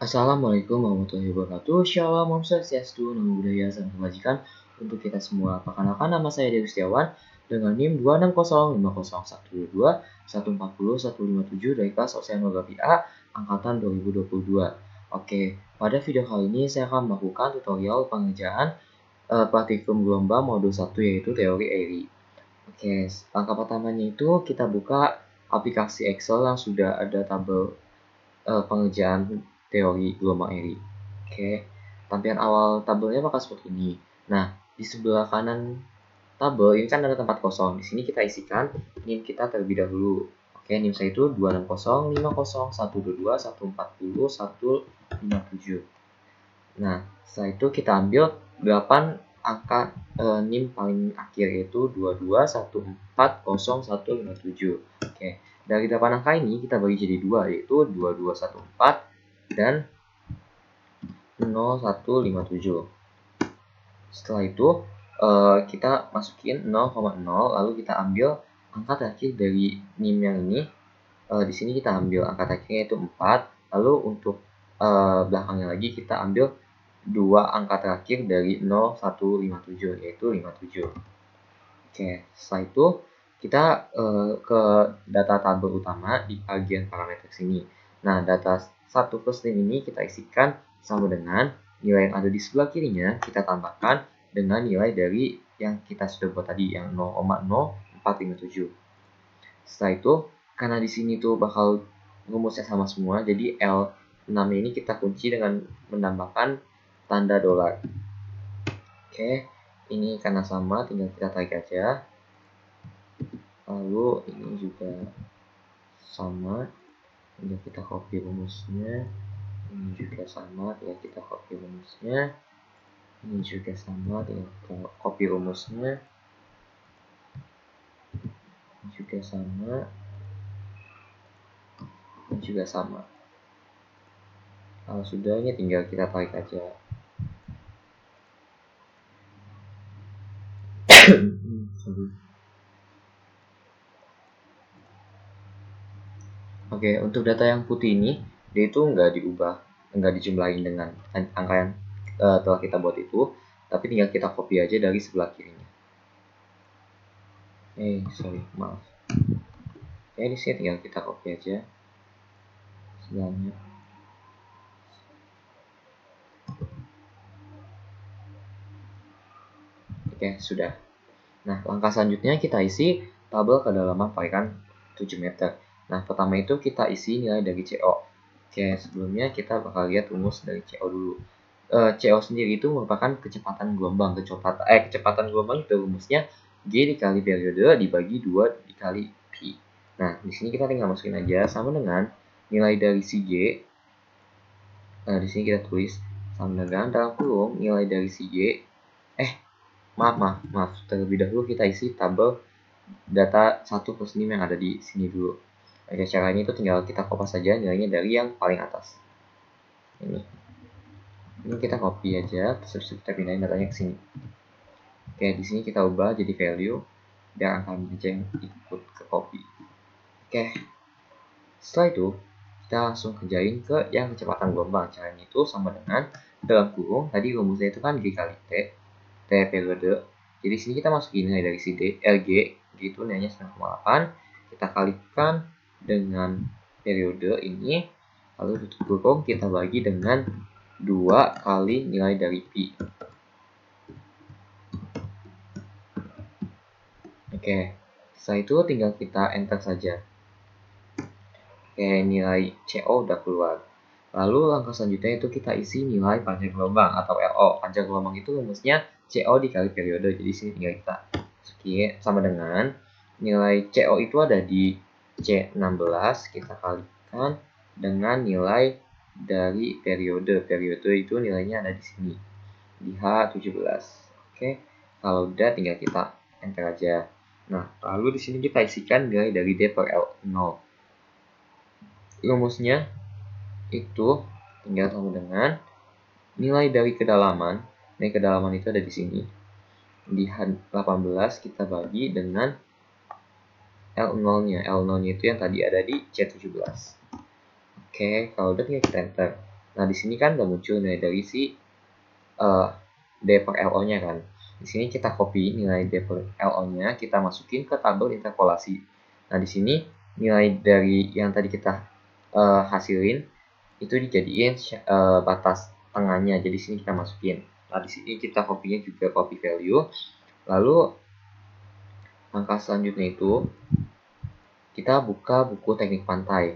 Assalamualaikum warahmatullahi wabarakatuh. Shalom, Om Swastiastu, Namo Buddhaya, Salam Kebajikan untuk kita semua. Perkenalkan, nama saya Dewi Setiawan dengan NIM 260500140140157 dari kelas Oceanografi A angkatan 2022. Oke, pada video kali ini saya akan melakukan tutorial pengerjaan praktikum gelombang modul 1 yaitu teori Airy. Oke, langkah pertamanya itu kita buka aplikasi Excel yang sudah ada tabel pengerjaan teori gelombang Airy. Oke, tampilan awal tabelnya bakal seperti ini. Nah, di sebelah kanan tabel ini kan ada tempat kosong. Di sini kita isikan NIM kita terlebih dahulu. Oke, NIM saya itu 26050140140 Nah, setelah itu kita ambil 8 angka NIM paling akhir yaitu 22140157. Oke, dari 8 angka ini kita bagi jadi 2 yaitu 2214 dan 0157. Setelah itu kita masukin 0,0 lalu kita ambil angka terakhir dari NIM yang ini. Di sini kita ambil angka terakhirnya yaitu 4. Lalu untuk belakangnya lagi kita ambil 2 angka terakhir dari 0157 yaitu 57. Oke, setelah itu kita ke data tabel utama di bagian parameter sini. Nah, data 1 plus NIM ini kita isikan sama dengan nilai yang ada di sebelah kirinya kita tambahkan dengan nilai dari yang kita sudah buat tadi yang 0,0457. Setelah itu karena di sini tuh bakal rumusnya sama semua, jadi L6 ini kita kunci dengan menambahkan tanda dolar. Oke, ini karena sama tinggal kita tarik aja. Lalu ini juga sama, tinggal kita copy rumusnya. Ini juga sama, tinggal kita copy rumusnya. Ini juga sama, tinggal kita copy rumusnya. Ini juga sama. Ini juga sama. Kalau sudah, ini tinggal kita tarik aja. Oke, untuk data yang putih ini, dia itu nggak diubah, nggak dijumlahin dengan angka yang telah kita buat itu, tapi tinggal kita copy aja dari sebelah kirinya. Maaf. Di sini tinggal kita copy aja sebelahnya. Oke, sudah. Nah, langkah selanjutnya kita isi tabel kedalaman parikan 7 meter. Nah, pertama itu kita isi nilai dari CO. Oke, sebelumnya kita bakal lihat rumus dari CO dulu. CO sendiri itu merupakan kecepatan gelombang. Kecepatan gelombang itu rumusnya G dikali periode dibagi 2 dikali Pi. Nah, di sini kita tinggal masukin aja sama dengan nilai dari si G. Di sini kita tulis sama dengan dalam kurung nilai dari si G. Maaf. Terlebih dahulu kita isi tabel data 1 plus NIM yang ada di sini dulu. Oke, caranya itu tinggal kita copy saja nilainya dari yang paling atas. Ini kita copy aja, terus kita pindahin datanya ke sini. Oke, di sini kita ubah jadi value biar angkanya aja yang ikut ke copy. Oke. Setelah itu kita langsung kerjain ke yang kecepatan gelombang. Caranya itu sama dengan dalam kurung tadi rumusnya itu kan G kali T periode. Jadi sini kita masukin nilai dari si LG, gitu nilainya 9,8. Kita kalikan dengan periode ini, lalu tutup kurung kita bagi dengan 2 kali nilai dari Pi. Oke, setelah itu tinggal kita enter saja. Oke, nilai CO udah keluar. Lalu langkah selanjutnya itu kita isi nilai panjang gelombang atau LO. Panjang gelombang itu rumusnya CO dikali periode. Jadi sini tinggal kita masukin sama dengan nilai CO itu ada di C16, kita kalikan dengan nilai dari periode. Periode itu nilainya ada di sini, di H17. Oke, kalau udah tinggal kita enter aja. Nah, lalu di sini kita isikan nilai dari D per L0. Rumusnya itu tinggal sama dengan nilai dari kedalaman. Nilai kedalaman itu ada di sini. Di H18 kita bagi dengan L0-nya. L0-nya itu yang tadi ada di C17. Oke, kalau udah tinggal kita enter. Nah, di sini kan udah muncul nilai dari si D per LO-nya kan. Di sini kita copy nilai D per LO-nya, kita masukin ke tabel interpolasi. Nah, di sini nilai dari yang tadi kita hasilin itu dijadiin batas tengahnya. Jadi sini kita masukin. Nah, di sini kita copy-nya juga copy value. Lalu langkah selanjutnya itu kita buka buku teknik pantai.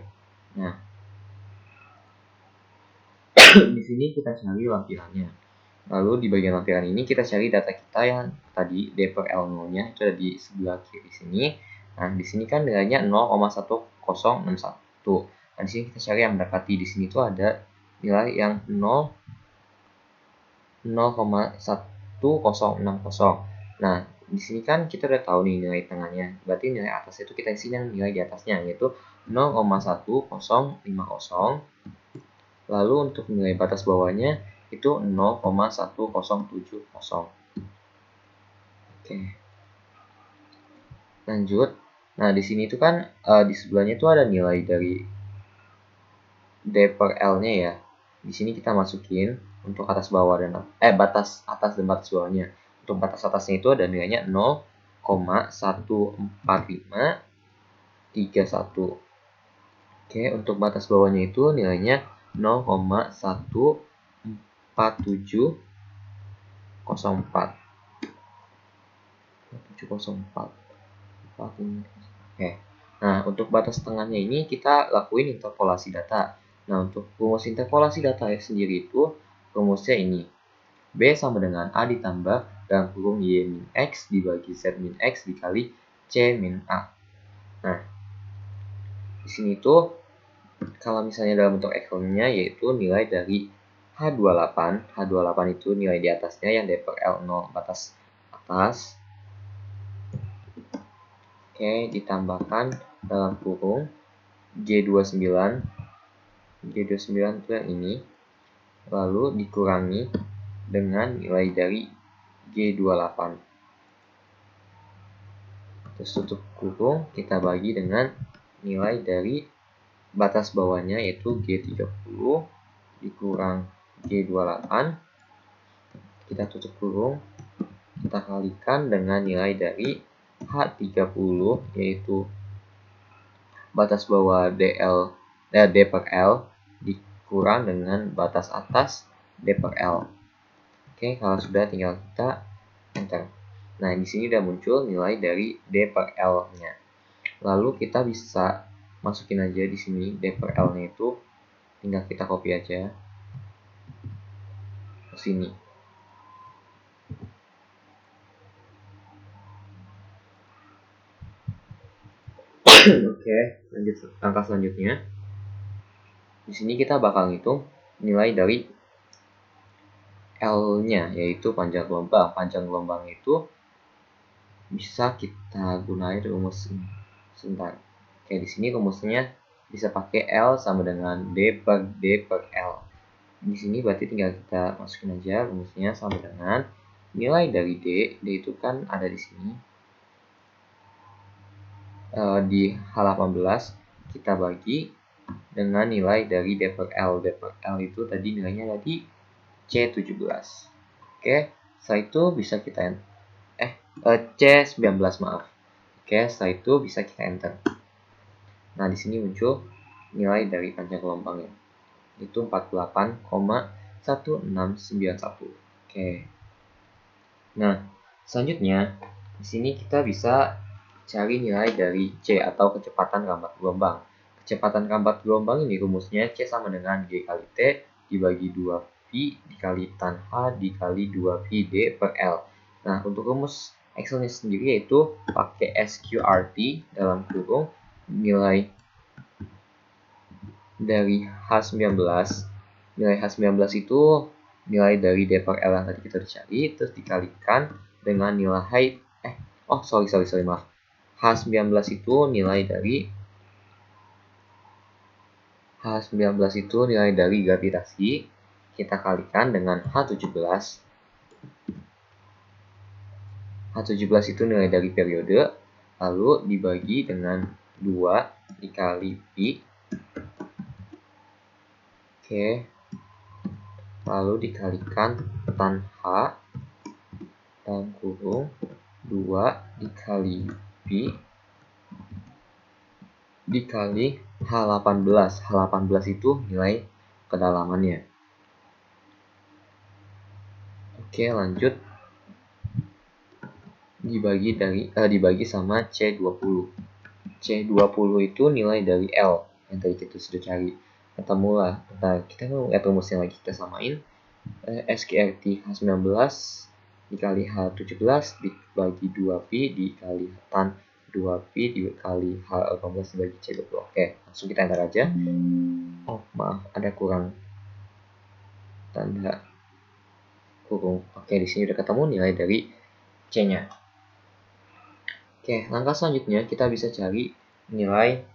Nah, di sini kita cari lampirannya. Lalu di bagian lampiran ini kita cari data kita yang tadi D per L0-nya itu ada di sebelah kiri sini. Nah, di sini kan nilainya 0,1061. Nah, di sini kita cari yang mendekati. Di sini tuh ada nilai yang 0,1060. Nah, di sini kan kita udah tahu nih nilai tengahnya. Berarti nilai atasnya itu kita isi yang nilai di atasnya, yaitu 0,1050. Lalu untuk nilai batas bawahnya itu 0,1070. Oke. Lanjut. Nah, di sini itu kan di sebelahnya itu ada nilai dari D per L-nya ya. Di sini kita masukin untuk atas bawah dan batas atas dan batas bawahnya. Untuk batas atasnya itu ada nilainya 0,14531. Oke, untuk batas bawahnya itu nilainya 0,14704. 704. Oke. Nah, untuk batas tengahnya ini kita lakuin interpolasi data. Nah, untuk rumus interpolasi data sendiri itu rumusnya ini. B sama dengan A ditambah dalam kurung Y min X dibagi Z min X dikali C min A. Nah, di sini tuh kalau misalnya dalam bentuk Excel-nya yaitu nilai dari H28. H28 itu nilai di atasnya yang D per L0 batas atas. Oke, ditambahkan dalam kurung G29. G29 itu yang ini. Lalu dikurangi dengan nilai dari G28. Terus tutup kurung, kita bagi dengan nilai dari batas bawahnya yaitu G30 dikurang G28. Kita tutup kurung, kita kalikan dengan nilai dari H30 yaitu batas bawah D per L dikurang dengan batas atas D per L. Oke, kalau sudah tinggal kita enter. Nah, di sini udah muncul nilai dari D per L-nya. Lalu kita bisa masukin aja di sini D per L-nya itu tinggal kita copy aja ke sini. Oke, lanjut langkah selanjutnya. Di sini kita bakal ngitung nilai dari L-nya yaitu panjang gelombang. Panjang gelombang itu bisa kita gunain rumus ini. Sebentar. Oke, di sini rumusnya bisa pakai L sama dengan D per L. Di sini berarti tinggal kita masukin aja rumusnya sama dengan nilai dari D. D itu kan ada di sini. Di H18 kita bagi dengan nilai dari D per L. D per L itu tadi nilainya tadi C17. Oke, setelah itu bisa kita C19 maaf. Oke, setelah itu bisa kita enter. Nah, di sini muncul nilai dari panjang gelombangnya. Itu 48,1691. Oke. Nah, selanjutnya di sini kita bisa cari nilai dari C atau kecepatan rambat gelombang. Kecepatan rambat gelombang ini rumusnya C sama dengan G kali T dibagi 2V dikali tan H dikali 2V D per L. Nah, untuk rumus Excel-nya sendiri yaitu pakai SQRT dalam kurung nilai dari H19. Nilai H19 itu nilai dari D per L yang tadi kita cari, terus dikalikan dengan nilai maaf. H19 itu nilai dari gravitasi, kita kalikan dengan H17. H17 itu nilai dari periode, lalu dibagi dengan 2 dikali Pi. Oke. lalu dikalikan tan H dalam kurung 2 dikali Pi dikali H18. H18 itu nilai kedalamannya. Oke, lanjut. Dibagi sama C20. C20 itu nilai dari L yang tadi kita sudah cari. Ketemulah. Nah, kita mau lihat rumusnya lagi, kita samain. SQRT H19 dikali H17 dibagi 2Pi dikali tan 2Pi dikali H18 dibagi C20. Oke, langsung kita enter aja. Oh, maaf, ada kurang tanda kurung. Oke, di sini udah ketemu nilai dari C-nya. Oke, langkah selanjutnya kita bisa cari nilai.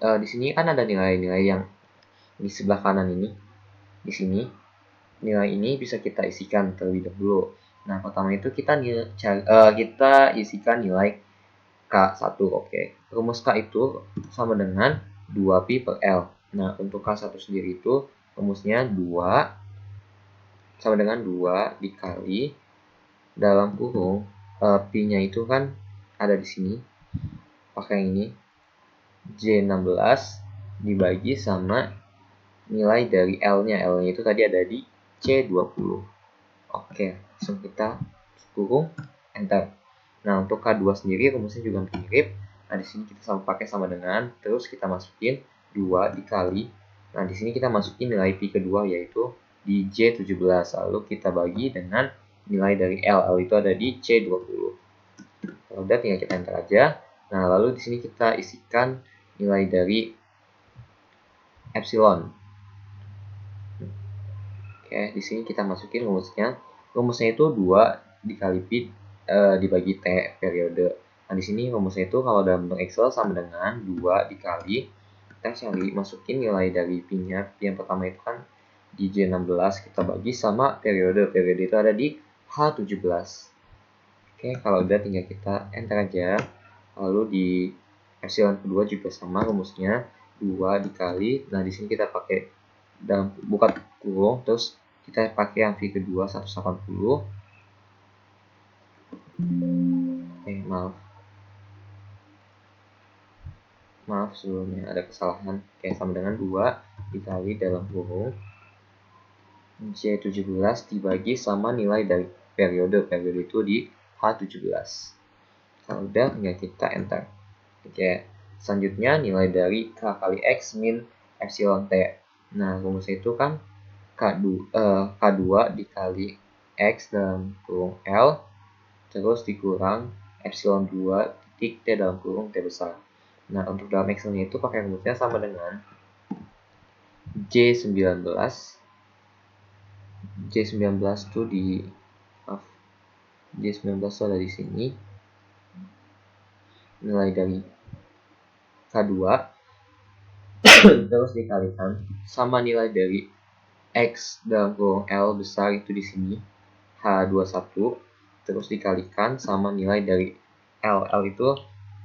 Di sini kan ada nilai-nilai yang di sebelah kanan ini. Di sini nilai ini bisa kita isikan terlebih dahulu. Nah, pertama itu kita isikan nilai K1. Oke. Rumus K itu sama dengan 2Pi per L. Nah, untuk K1 sendiri itu rumusnya 2 sama dengan 2 dikali dalam kurung Pi-nya itu kan ada di sini. Pakai yang ini. J16 dibagi sama nilai dari L-nya. L-nya itu tadi ada di C20. Oke, langsung kita kurung enter. Nah, untuk K2 sendiri rumusnya juga mirip. Nah, di sini kita pakai sama dengan, terus kita masukin 2 dikali. Nah, di sini kita masukin nilai Pi kedua yaitu di J17. Lalu kita bagi dengan nilai dari L. L itu ada di C20. Kalau udah tinggal kita enter aja. Nah, lalu di sini kita isikan nilai dari epsilon. Oke, di sini kita masukin rumusnya. Rumusnya itu 2 dikali Pi dibagi T periode. Nah, di sini rumusnya itu kalau dalam bentuk Excel sama dengan 2 dikali kita cari masukin nilai dari Pi-nya. Pi yang pertama itu kan di J16 kita bagi sama periode. Periode itu ada di H17. Oke, kalau udah tinggal kita enter aja. Lalu di epsilon kedua juga sama rumusnya 2 dikali. Nah, di sini kita pakai dalam buka kurung, terus kita pakai yang V kedua 180. Maaf sebelumnya ada kesalahan. Oke, sama dengan 2 dikali dalam kurung J17 dibagi sama nilai dari periode. Periode itu di H17. Kalau udah tinggal kita enter. Oke, selanjutnya nilai dari K kali X min epsilon T. Nah, rumusnya itu kan K2 dikali X dalam kurung L terus dikurang epsilon 2 titik T dalam kurung T besar. Nah, untuk dalam Excel-nya itu pakai rumusnya sama dengan J19. J19 itu J19 itu ada di sini. Nilai dari K2 terus dikalikan sama nilai dari X dalam kurung L besar itu di sini H21 terus dikalikan sama nilai dari L. L itu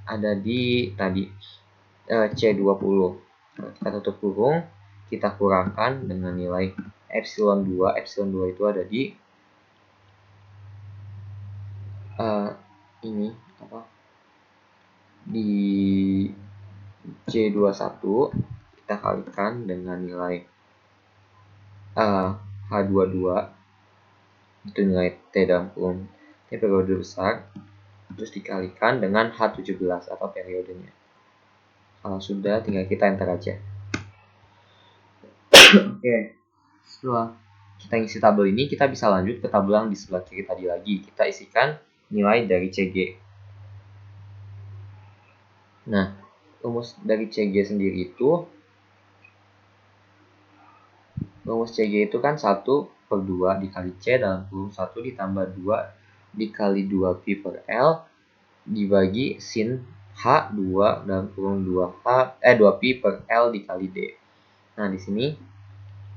ada di tadi C20. Nah, kita tutup kurung, kita kurangkan dengan nilai epsilon 2. Epsilon 2 itu ada di ini apa? Di C21 kita kalikan dengan nilai H22 itu nilai T dalam kurung T periode besar terus dikalikan dengan H17 atau periodenya. Kalau sudah tinggal kita enter aja. Oke, setelah kita isi tabel ini kita bisa lanjut ke tabel yang di sebelah kiri tadi lagi. Kita isikan nilai dari CG. Nah, rumus dari CG sendiri itu rumus CG itu kan 1 per 2 dikali C dalam kurung 1 ditambah 2 dikali 2 Pi per L dibagi sin H 2 dalam kurung 2 Pi per L dikali D. Nah, di sini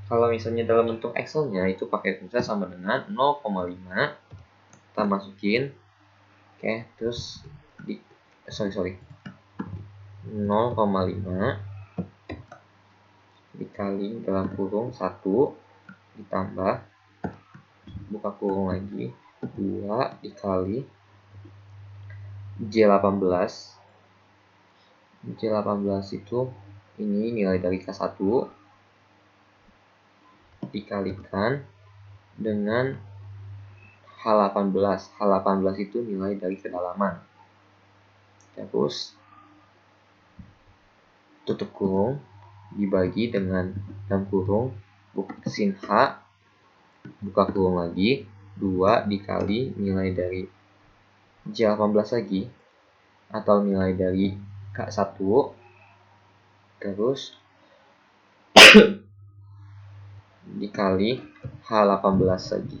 kalau misalnya dalam bentuk Excel-nya itu pakai rumusnya sama dengan 0,5 kita masukin. Oke, terus 0,5 dikali dikali dalam kurung 1 ditambah buka kurung lagi 2 dikali J18. J18 itu ini nilai dari K1 dikalikan dengan H18. H18 itu nilai dari kedalaman. Terus tutup kurung dibagi dengan dalam kurung sin H buka kurung lagi 2 dikali nilai dari J18 lagi atau nilai dari K1 terus dikali H18 lagi.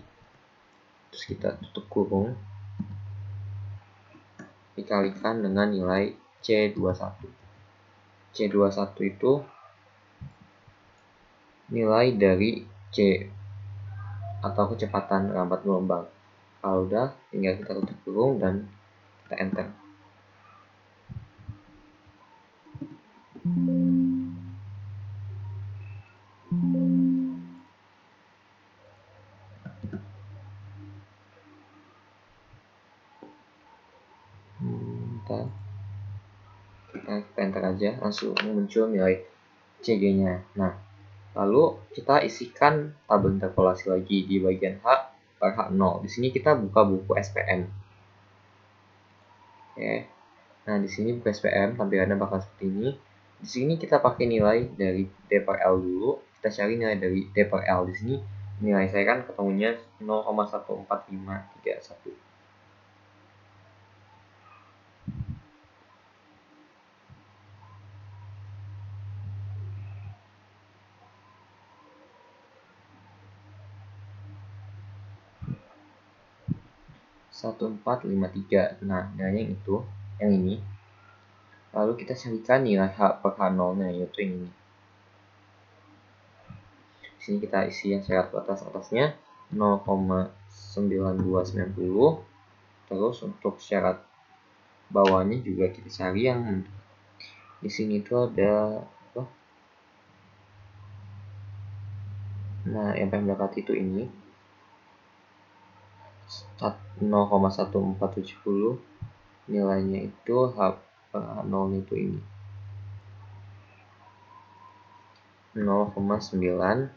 Terus kita tutup kurung dikalikan dengan nilai C21. C21 itu nilai dari C atau kecepatan lambat gelombang. Kalau udah, tinggal kita tutup kurung dan kita enter. Kita enter aja, langsung muncul nilai CG-nya. Nah, lalu kita isikan tabel interpolasi lagi di bagian H per H0. Di sini kita buka buku SPM. Oke. Nah, di sini buku SPM tampilannya bakal seperti ini. Di sini kita pakai nilai dari D per L dulu. Kita cari nilai dari D per L. Di sini nilai saya kan ketemunya 0,14531. 1453. Nah, nilainya itu, yang ini. Lalu kita carikan nilai H per H0-nya, yaitu ini. Di sini kita isi yang syarat atas-atasnya 0,9290. Terus untuk syarat bawahnya juga kita cari yang di sini itu ada apa? Nah, yang paling dekat itu ini 0,1470, nilainya itu H per H0 itu ini 0,9276.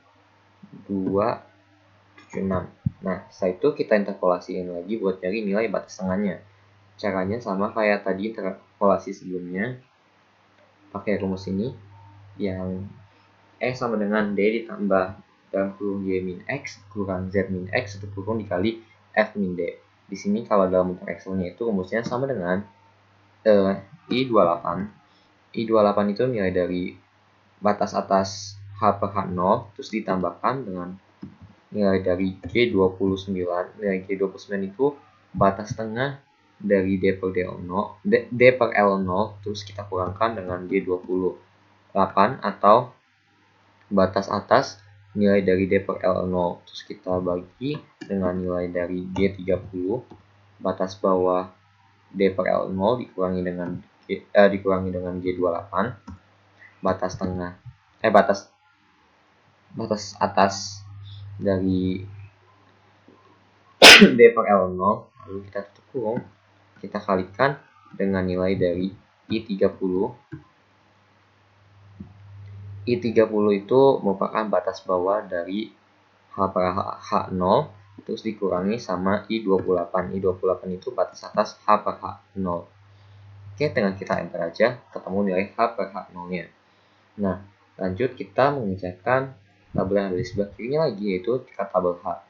Nah, setelah itu kita interpolasiin lagi buat cari nilai batas tengahnya. Caranya sama kayak tadi interpolasi sebelumnya, pakai rumus ini yang sama dengan D ditambah dalam kurung Y min X kurang Z min X satu kurung dikali F min D. Di sini kalau dalam bentuk Excel-nya itu rumusnya sama dengan I28. I28 itu nilai dari batas atas H per H0 terus ditambahkan dengan nilai dari G29. Nilai G29 itu batas tengah dari D per L0 terus kita kurangkan dengan G28 atau batas atas nilai dari D per L0 terus kita bagi dengan nilai dari G30, batas bawah D per L0 dikurangi dengan G28, batas tengah batas atas dari D per L0, lalu kita tutup kurung, kita kalikan dengan nilai dari I30. I30 itu merupakan batas bawah dari H per H0 terus dikurangi sama I28. I28 itu batas atas H per H0. Oke, dengan kita enter aja ketemu nilai H per H0-nya. Nah, lanjut kita mengerjakan tabel yang ada di sebelah kirinya lagi, yaitu tabel H.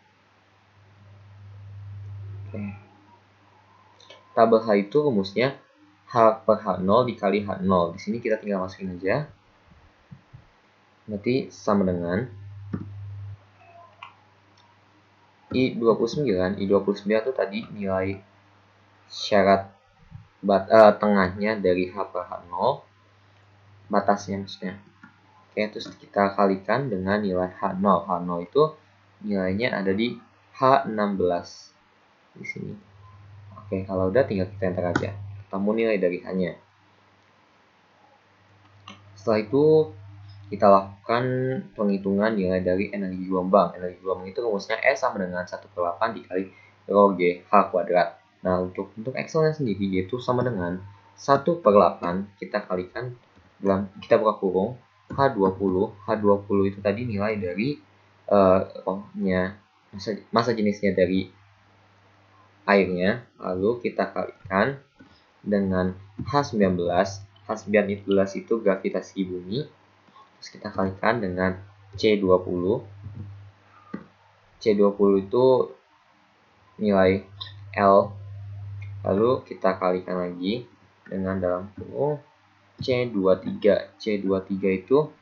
Oke. Tabel H itu rumusnya H per H0 dikali H0. Di sini kita tinggal masukin aja. Berarti sama dengan I29 itu tadi nilai syarat tengahnya dari H per H0, batasnya maksudnya. Oke, terus kita kalikan dengan nilai H0. H0 itu nilainya ada di H16 di sini. Oke, kalau udah tinggal kita enter aja. Ketemu nilai dari H-nya. Setelah itu kita lakukan penghitungan nilai dari energi gelombang. Energi gelombang itu rumusnya E sama dengan 1/8 dikali rho G H kuadrat. Nah, untuk Excel-nya sendiri yaitu sama dengan 1/8 kita kalikan kita buka kurung H20. H20 itu tadi nilai dari massa jenisnya dari airnya, lalu kita kalikan dengan H19. H19 itu gravitasi bumi. Terus kita kalikan dengan C20. C20 itu nilai L. Lalu kita kalikan lagi dengan dalam kurung C23. C23 itu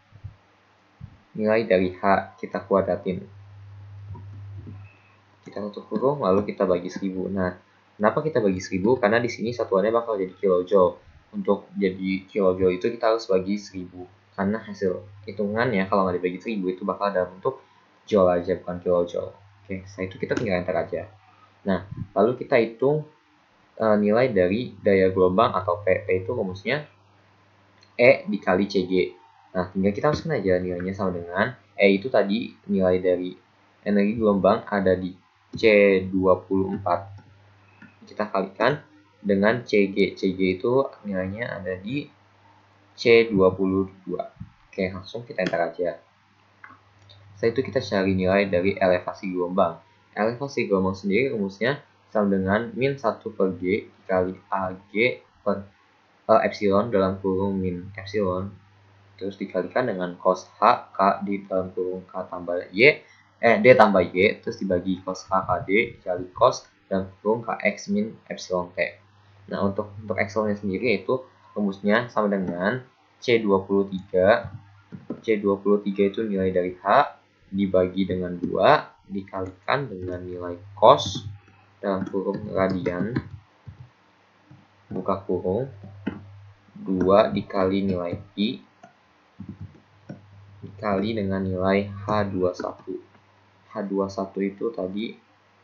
nilai dari H, kita kuadratin. Kita tutup kurung, lalu kita bagi 1000. Nah, kenapa kita bagi 1000? Karena di sini satuannya bakal jadi kilojoule. Untuk jadi kilojoule itu kita harus bagi 1000. Karena hasil hitungannya kalau nggak dibagi 1000 itu bakal dalam bentuk joule aja, bukan kilojoule. Oke, setelah itu kita tinggal enter aja. Nah, lalu kita hitung nilai dari daya gelombang atau P. P itu rumusnya E dikali CG. Nah, tinggal kita masukkan aja nilainya sama dengan E itu tadi nilai dari energi gelombang ada di C24. Kita kalikan dengan CG. CG itu nilainya ada di C22. Oke, langsung kita enter aja. Setelah itu kita cari nilai dari elevasi gelombang. Elevasi gelombang sendiri rumusnya sama dengan min 1 per G dikali AG per epsilon dalam kurung min epsilon. Terus dikalikan dengan cos H K di dalam kurung K tambah Y D tambah Y, terus dibagi cos H KD dikali cos dalam kurung KX min epsilon T. Nah, untuk Excel-nya sendiri itu rumusnya sama dengan C23. C23 itu nilai dari H dibagi dengan 2 dikalikan dengan nilai cos dalam kurung radian buka kurung 2 dikali nilai pi dikali dengan nilai H21. H21 itu tadi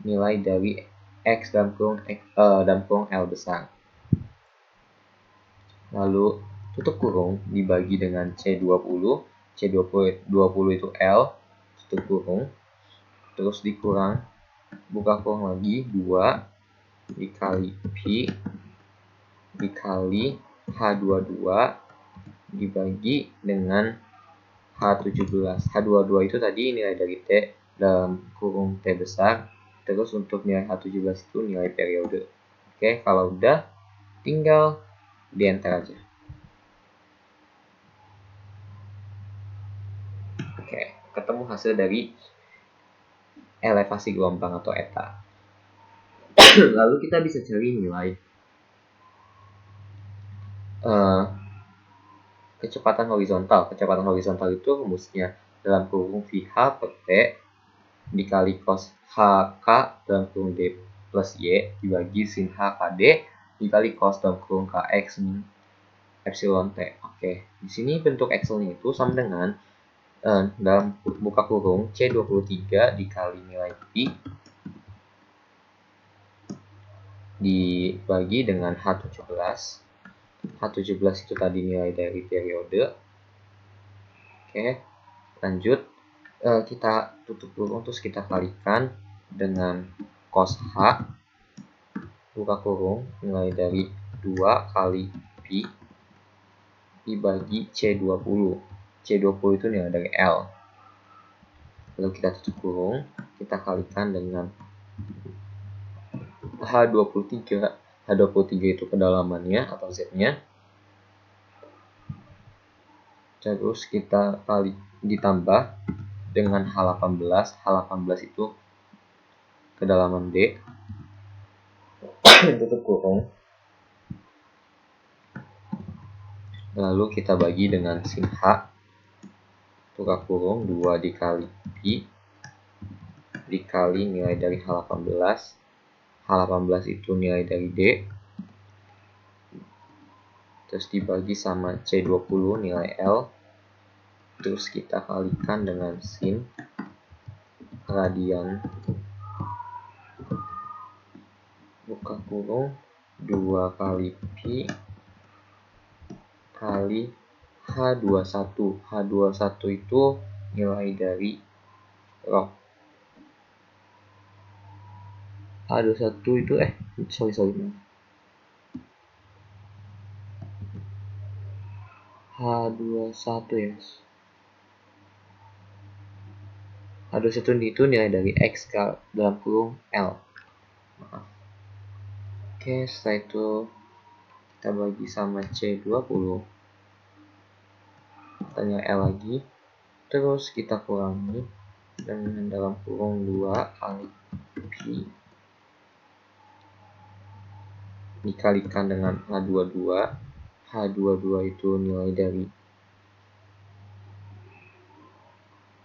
nilai dari X dalam kurung L besar. Lalu tutup kurung dibagi dengan C20. C20 itu L, tutup kurung. Terus dikurang, buka kurung lagi 2 dikali pi dikali H22 dibagi dengan H17. H22 itu tadi nilai dari T dalam kurung T besar. Terus untuk nilai H17 itu nilai periode. Oke, kalau udah tinggal di enter aja. Oke, ketemu hasil dari elevasi gelombang atau eta. Lalu kita bisa cari nilai kecepatan horizontal. Kecepatan horizontal itu rumusnya dalam kurung VH per T dikali cos HK dalam kurung D plus Y dibagi sin H KD dikali cos dalam kurung KX min epsilon T. Oke, di sini bentuk Excel-nya itu sama dengan dalam buka kurung C23 dikali nilai pi dibagi dengan H17. H17 itu tadi nilai dari periode. Oke, lanjut kita tutup kurung terus kita kalikan dengan cos H buka kurung nilai dari 2 kali pi dibagi C20. C20 itu nilai dari L. Lalu kita tutup kurung, kita kalikan dengan H23. H23 itu kedalamannya atau Z-nya. Terus kita kali ditambah dengan H18. H18 itu kedalaman D. Tutup kurung. Lalu kita bagi dengan sin H buka kurung 2 dikali pi dikali nilai dari H18. H18 itu nilai dari D. Terus dibagi sama C20 nilai L. Terus kita kalikan dengan sin radian buka kurung 2 kali pi kali H21. H21 itu nilai dari log. H21 itu sorry. H21 ya. H21 itu nilai dari X dalam kurung L. Maaf. Oke, setelah itu kita bagi sama C20. Tanya L lagi. Terus kita kurangi dengan dalam kurung 2 kali Pi dikalikan dengan H22. H22 itu nilai dari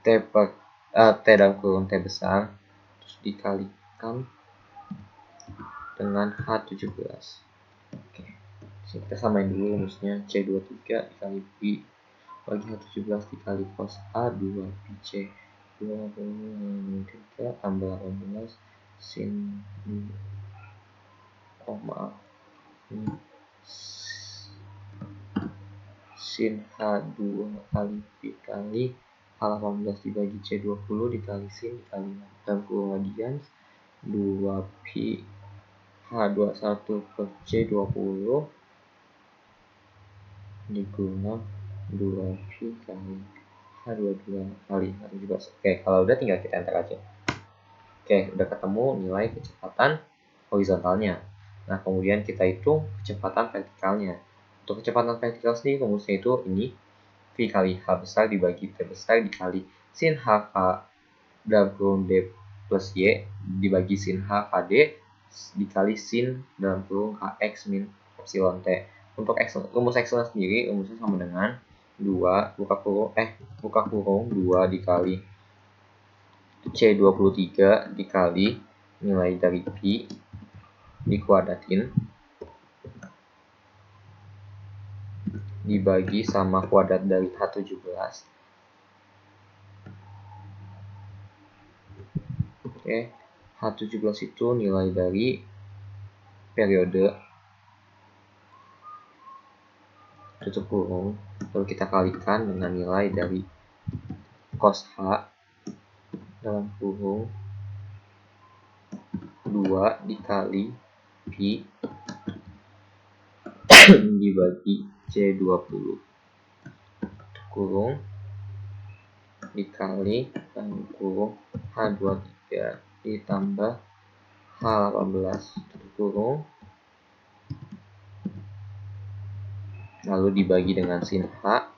T dalam kurung T besar, terus dikalikan dengan H17. Oke, kita samain dulu rumusnya. C23 dikali Pi bagi H17 dikali cos A2 Pi C 23 tambah 18 sin sin H2 kali Pi kali H18 dibagi C20 dikali sin dikali dalam kurung radian 2 Pi H21 per C20 digunakan 2 Pi kali H22 kali H17. Oke, kalau udah tinggal kita enter aja. Oke, udah ketemu nilai kecepatan horizontalnya. Nah, kemudian kita hitung kecepatan vertikalnya. Untuk kecepatan vertikal sendiri rumusnya itu ini V kali H besar dibagi T besar dikali sin H K dalam kurung D plus Y dibagi sin H KD dikali sin dalam kurung KX min epsilon T. Untuk rumus epsilon sendiri rumusnya sama dengan 2 buka kurung 2 dikali C23 dikali nilai dari Pi dikuadratin dibagi sama kuadrat dari H17. Oke, H17 itu nilai dari periode tutup kurung, lalu kita kalikan dengan nilai dari cos H dalam kurung 2 dikali Pi dibagi C20 kurung dikali dalam kurung H23 ditambah H18 tutup kurung lalu dibagi dengan sin H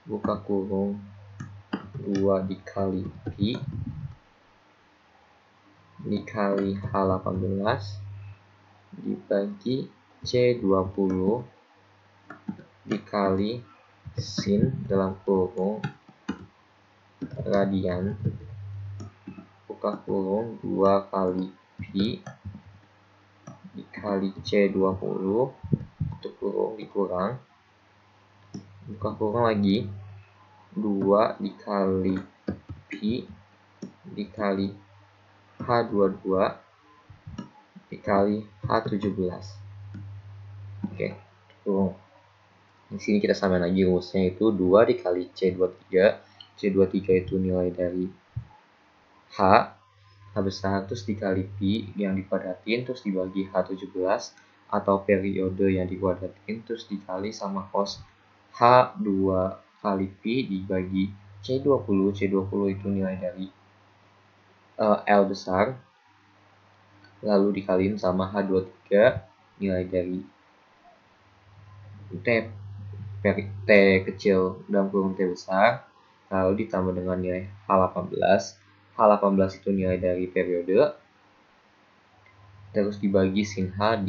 buka kurung 2 dikali Pi dikali H18 dibagi C20 dikali sin dalam kurung radian buka kurung 2 kali Pi dikali C20 tutup kurung dikurang buka kurung lagi 2 dikali Pi dikali H22 dikali H17. Oke, kurung. Di sini kita samain lagi rumusnya itu 2 dikali C23. C23 itu nilai dari H besar terus dikali Pi yang dikuadratin terus dibagi H17 atau periode yang dikuadratin terus dikali sama cos H2 kali Pi dibagi C20. C20 itu nilai dari L besar lalu dikaliin sama H23 nilai dari T kecil dalam kurung T besar lalu ditambah dengan nilai H18. H18 itu nilai dari periode terus dibagi sin H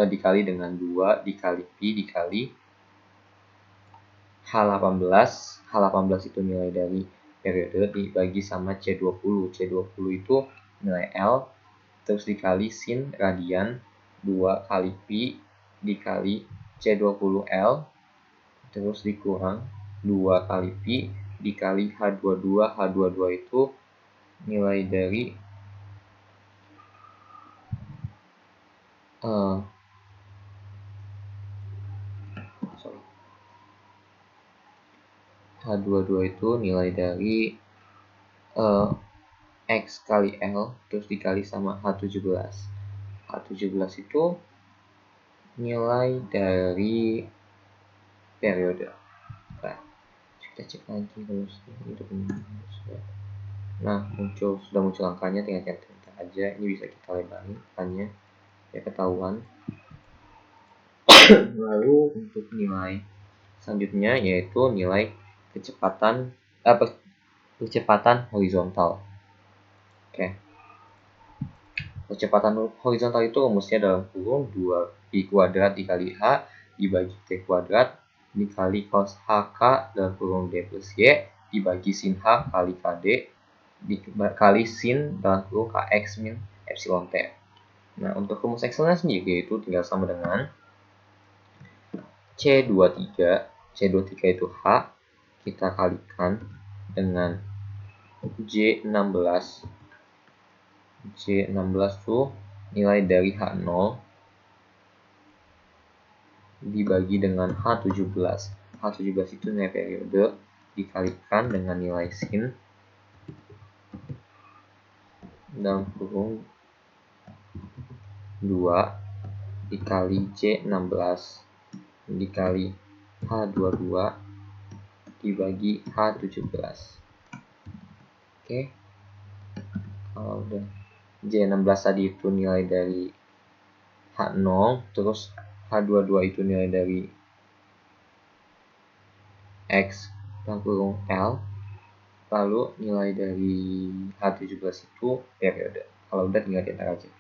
dikali dengan 2 dikali Pi dikali H18. H18 itu nilai dari periode dibagi sama C20. C20 itu nilai L terus dikali sin radian 2 kali Pi dikali C20L terus dikurang 2 kali Pi dikali H22. H22 itu nilai dari H22 itu nilai dari X kali L terus dikali sama H17. H17 itu nilai dari periode. Nah, kita cek lagi terus. Nah, sudah muncul angkanya, tinggal kita enter aja. Ini bisa kita lebarin angkanya ya, ketahuan. Lalu untuk nilai selanjutnya yaitu nilai kecepatan horizontal. Oke. Kecepatan horizontal itu rumusnya dalam kurung 2pi kuadrat dikali H dibagi T kuadrat dikali cos HK dalam kurung D plus Y dibagi sin H kali KD dikali sin dalam kurung KX min epsilon T. Nah, untuk rumus Excelnya sendiri itu tinggal sama dengan C23. C23 itu H kita kalikan dengan J16. J16 itu nilai dari H0 dibagi dengan H17. H17 itu nilai periode dikalikan dengan nilai sin dalam kurung 2 dikali J16 dikali H22 dibagi H17. Oke. Kalau udah J16 tadi itu nilai dari H0, terus H22 itu nilai dari X dalam kurung L, lalu nilai dari H17 itu periode. Kalau udah tinggal kita aja.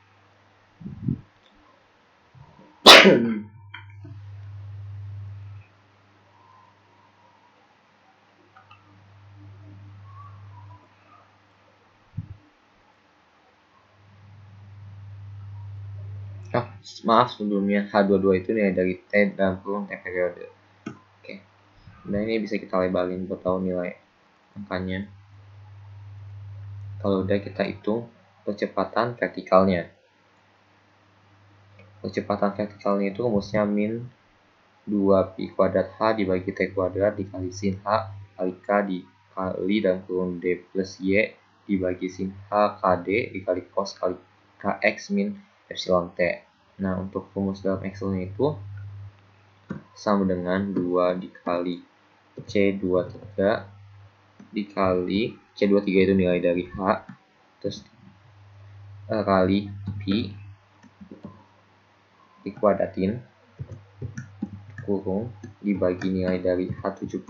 Maaf sebelumnya, H22 itu nilai dari T dalam kurung T periode. Oke. Nah, ini bisa kita labelin buat tahu nilai angkanya. Kalau udah kita hitung kecepatan vertikalnya. Kecepatan vertikalnya itu rumusnya min 2pi kuadrat H dibagi T kuadrat dikali sin H kali K dikali dalam kurung D plus Y dibagi sin H KD dikali cos kali KX min epsilon T. Nah, untuk rumus dalam Excelnya itu sama dengan 2 dikali C23 dikali C23 itu nilai dari H terus kali Pi dikuadratin kurung dibagi nilai dari H17.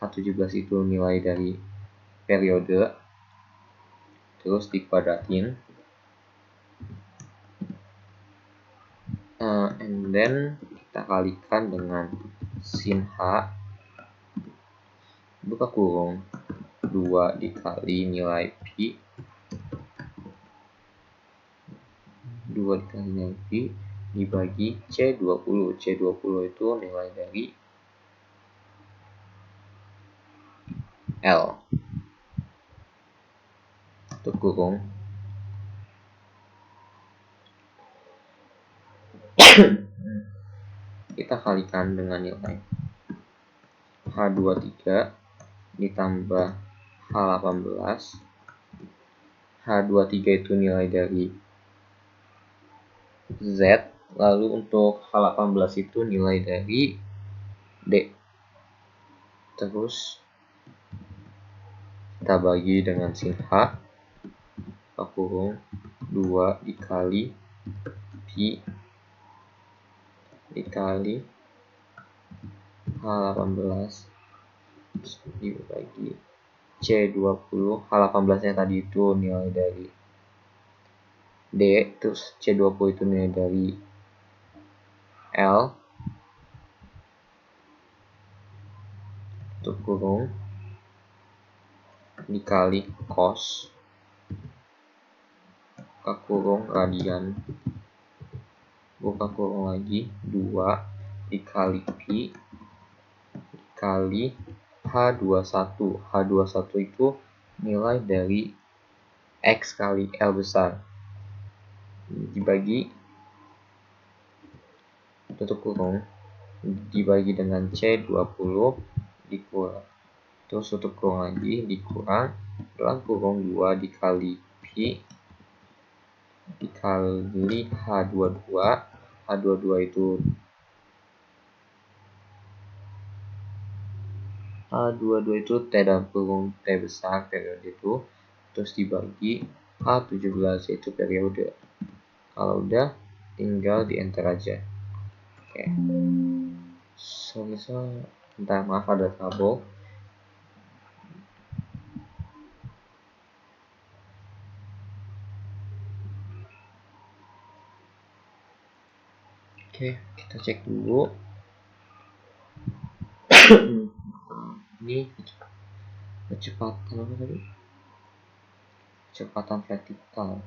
H17 itu nilai dari periode terus dikuadratin and then kita kalikan dengan sin H buka kurung 2 dikali nilai Pi 2 dikali nilai Pi dibagi C20. C20 itu nilai dari L. Tutup kurung. Kita kalikan dengan nilai H23 ditambah H18. H23 itu nilai dari Z, lalu untuk H18 itu nilai dari D. Terus kita bagi dengan sin H kurung 2 dikali Pi dikali H18 dibagi C20. H18 nya tadi itu nilai dari D, terus C20 itu nilai dari L, tutup kurung dikali cos buka kurung radian buka kurung lagi 2 dikali Pi dikali H21. H21 itu nilai dari X kali L besar dibagi tutup kurung dibagi dengan C20 terus tutup kurung lagi, dikurang dalam kurung 2 dikali Pi dikali H22. H22 itu T dalam kurung T besar periode itu, terus dibagi H17 yaitu periode. Kalau udah tinggal di enter aja. Oke. So bentar, maaf ada trouble. Oke, kita cek dulu. Ini kecepatan apa tadi? Kecepatan vertikal.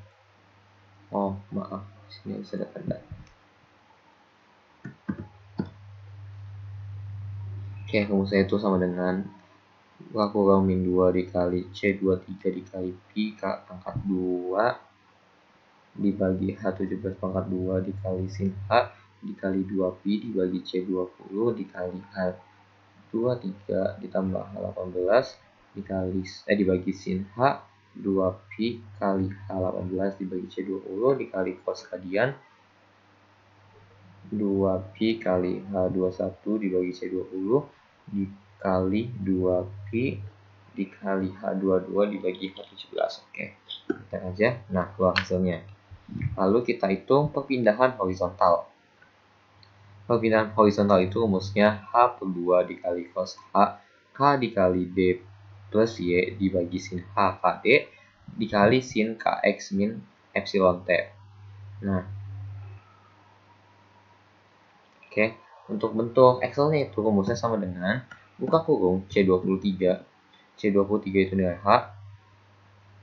Oh, maaf, sini sudah ada. Oke, rumusnya itu sama dengan kurang min 2 dikali C23 dikali Pi pangkat 2 dibagi H17 pangkat 2 dikali sin H dikali 2 Pi dibagi C20 dikali H23 ditambah H18 dibagi sin H 2 Pi kali H18 dibagi C20 dikali cos radian 2 Pi kali H21 dibagi C20 dikali 2 Pi dikali H22 dibagi H17. Oke, kita aja. Nah, keluar hasilnya. Lalu kita hitung perpindahan horizontal. Perpindahan horizontal itu rumusnya H/2 dikali cos H K dikali D plus Y dibagi sin H KD dikali sin KX min epsilon T. Nah, oke, untuk bentuk Excelnya itu rumusnya sama dengan buka kurung C23. C23 itu nilai H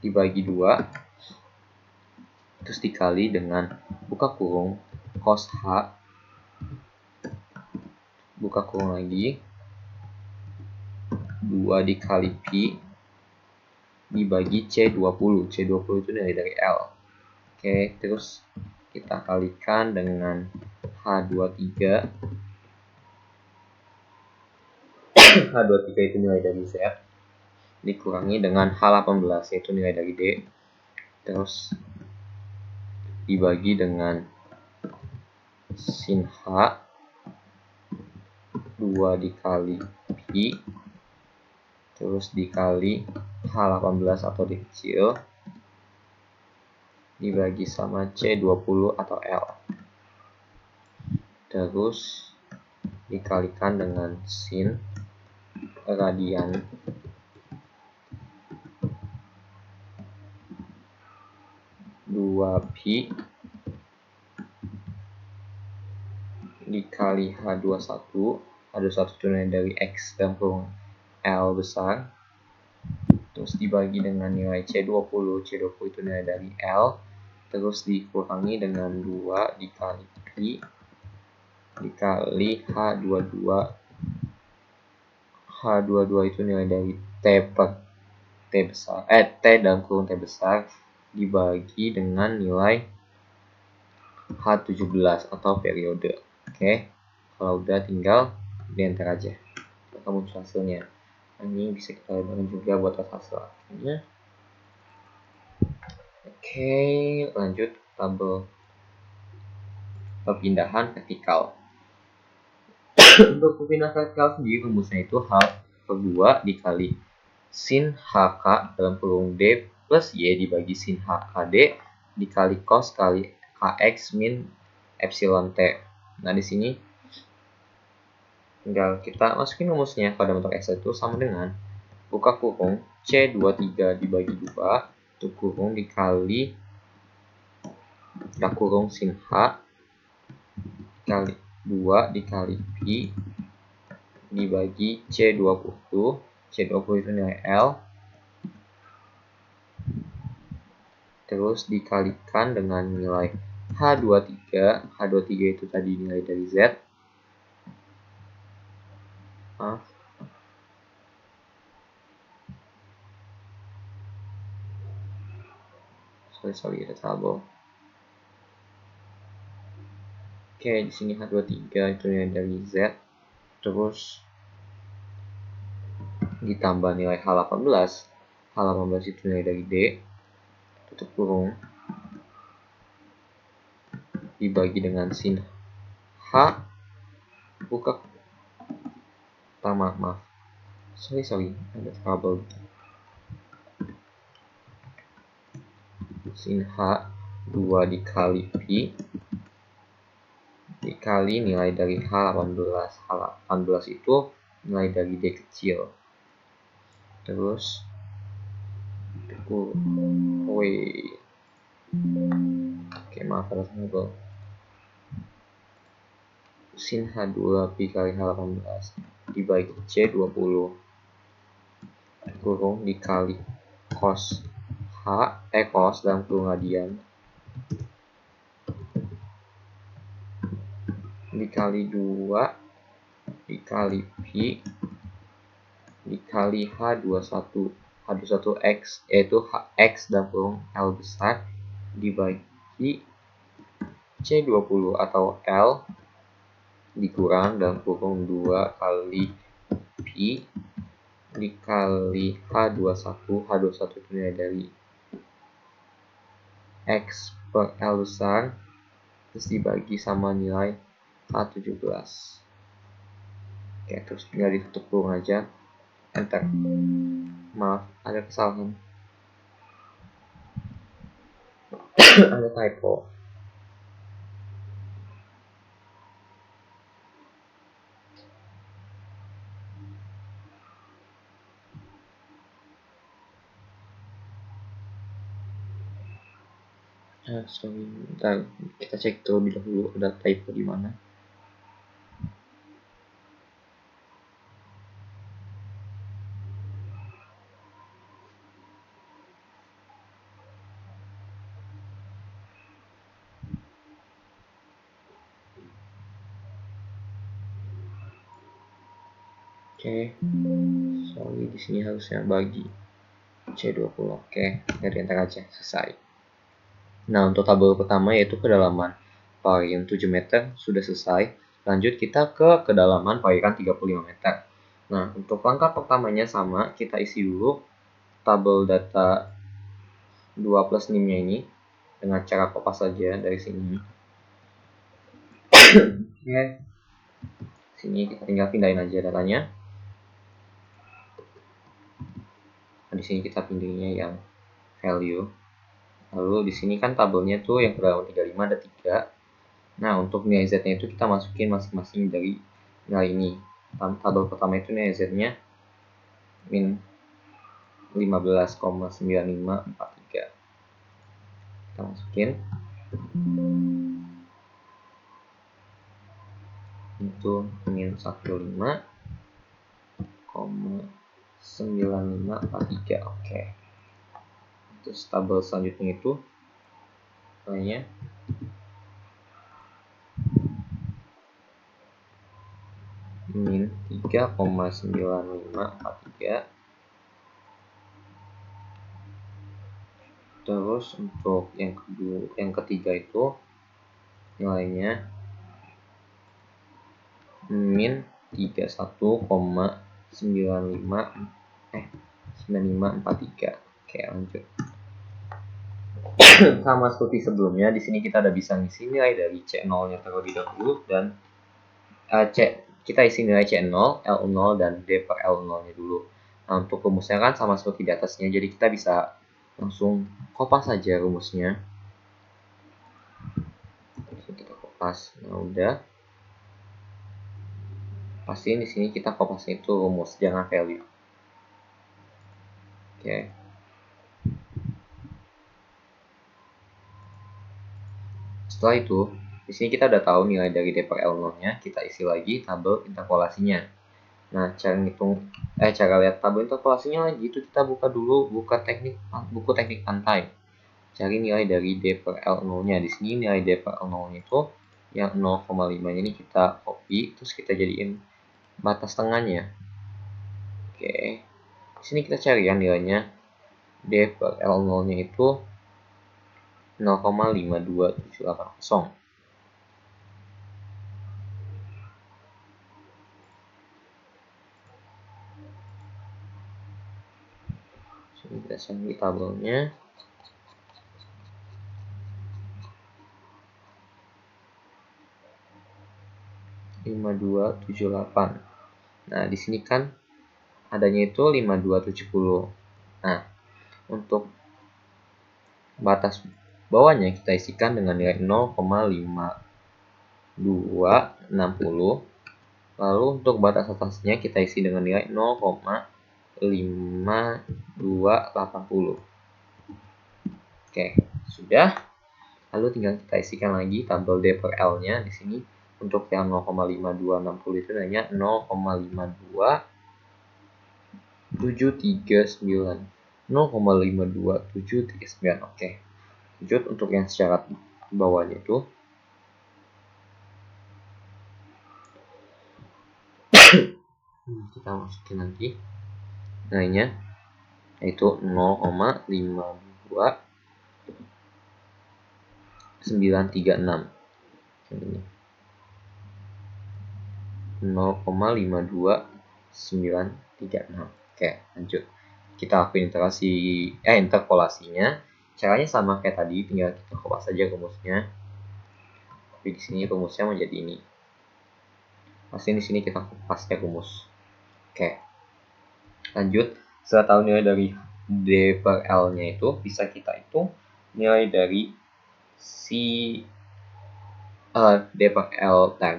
dibagi 2 terus dikali dengan buka kurung cos H buka kurung lagi 2 dikali Pi dibagi C20. C20 itu nilai dari L. Oke, terus kita kalikan dengan H23. H23 itu nilai dari Z dikurangi dengan H18 yaitu nilai dari D, terus dibagi dengan sin H 2 dikali Pi terus dikali H18 atau D kecil dibagi sama C20 atau L, terus dikalikan dengan sin radian 2 Pi dikali H21. H21 itu nilai dari X dan kurung L besar, terus dibagi dengan nilai C20. C20 itu nilai dari L, terus dikurangi dengan 2 dikali Pi dikali H22. H22 itu nilai dari T per T besar, T dalam kurung T besar dibagi dengan nilai H17 atau periode. Oke, kalau udah tinggal di enter aja. Kita muncul hasilnya. Ini bisa kita lihat juga buat hasil akhirnya. Oke, lanjut tabel perpindahan vertikal. Untuk perpindahan vertikal sendiri rumusnya itu H/2 dikali sin HK dalam kurung D plus Y dibagi sin HKD dikali cos kali KX min epsilon T. Nah, di sini tinggal kita masukin rumusnya pada bentuk Excel itu sama dengan buka kurung C23 dibagi 2 tutup kurung dikali kurung sin H dikali 2 dikali Pi dibagi C20. C20 itu nilai L, terus dikalikan dengan nilai H23. H23 itu tadi nilai dari Z. Sorry, ada trouble. Oke, di sini H23 itu nilai dari Z. Terus ditambah nilai H18. H18 itu nilai dari D, tutup kurung, dibagi dengan sin H, buka, maaf, sorry, ada trouble. Sin H 2 dikali Pi dikali nilai dari H18. H18 itu nilai dari D kecil. Terus oke, maaf ada trouble. Sin H2 Pi kali H18 dibagi C20 kurung dikali cos cos dalam kurung radian dikali 2 dikali Pi dikali H21 X, yaitu X dalam kurung L besar dibagi C20 atau L dikurang dalam kurung 2 kali Pi dikali H21 itu nilai dari X per L besar, terus dibagi sama nilai H17. Oke, terus tinggal ditutup kurung aja, enter. Maaf, ada kesalahan. Ada typo. Sorry, bentar, kita cek terlebih dahulu ada typo di mana. Oke, sorry, di sini harusnya bagi C20. Oke, dari enter aja, selesai. Nah, untuk tabel pertama yaitu kedalaman pairan 7 meter sudah selesai. Lanjut kita ke kedalaman pairan 35 meter. Nah, untuk langkah pertamanya sama, kita isi dulu tabel data 2 plus NIM-nya ini dengan cara kopas saja dari sini. Oke. Sini kita tinggal pindahin aja datanya. Nah, di sini kita pindahinnya yang value. Lalu di sini kan tabelnya tuh yang kedalaman 35 ada 3. Nah, untuk nilai Z-nya itu kita masukin masing-masing dari nilai ini. Tabel pertama itu nilai Z-nya min 15,9543. Kita masukin. Itu min 15,9543. Oke. Terus tabel selanjutnya itu nilainya min 3,9543. Terus untuk yang ketiga itu nilainya min 31,9543. Oke, lanjut. Sama seperti sebelumnya, di sini kita udah bisa ngisi nilai dari C0-nya terlebih dahulu dan kita isi nilai C0, L0 dan D per L0-nya dulu. Nah, untuk rumusnya kan sama seperti di atasnya, jadi kita bisa langsung kopas saja rumusnya. Kita kopas. Nah, udah. Pastiin di sini kita kopasnya itu rumus, jangan value. Oke. Setelah itu, di sini kita udah tahu nilai dari D per L0-nya, kita isi lagi tabel interpolasinya. Nah, cara lihat tabel interpolasinya lagi itu kita buka dulu buku teknik pantai. Cari nilai dari D per L0-nya. Di sini nilai D per L0-nya itu yang 0,5-nya ini kita copy, terus kita jadiin batas tengahnya. Oke. Di sini kita cari ya nilainya D per L0-nya itu 0,52780. Ini kita cari tabelnya. Lima dua tujuh delapan. Nah, di sini kan adanya itu 5270. Nah, untuk batas bawahnya kita isikan dengan nilai 0,5260. Lalu untuk batas atasnya kita isi dengan nilai 0,5280. Oke, sudah. Lalu tinggal kita isikan lagi tabel D per L-nya di sini. Untuk yang 0,5260 itu nilainya 0,52739. 0,52739. Oke. Lanjut untuk yang secara bawahnya itu kita masukin lagi nilainya, yaitu 0,52936. 0,52936. Oke, lanjut. Kita lakuin interpolasinya. Caranya sama kayak tadi, tinggal kita kopas saja rumusnya. Tapi di sini rumusnya menjadi ini. Pasti di sini kita kopas ya rumus. Oke. Lanjut, setelah tahu nilai dari D per L-nya itu, bisa kita hitung nilai dari si D per L. Nah,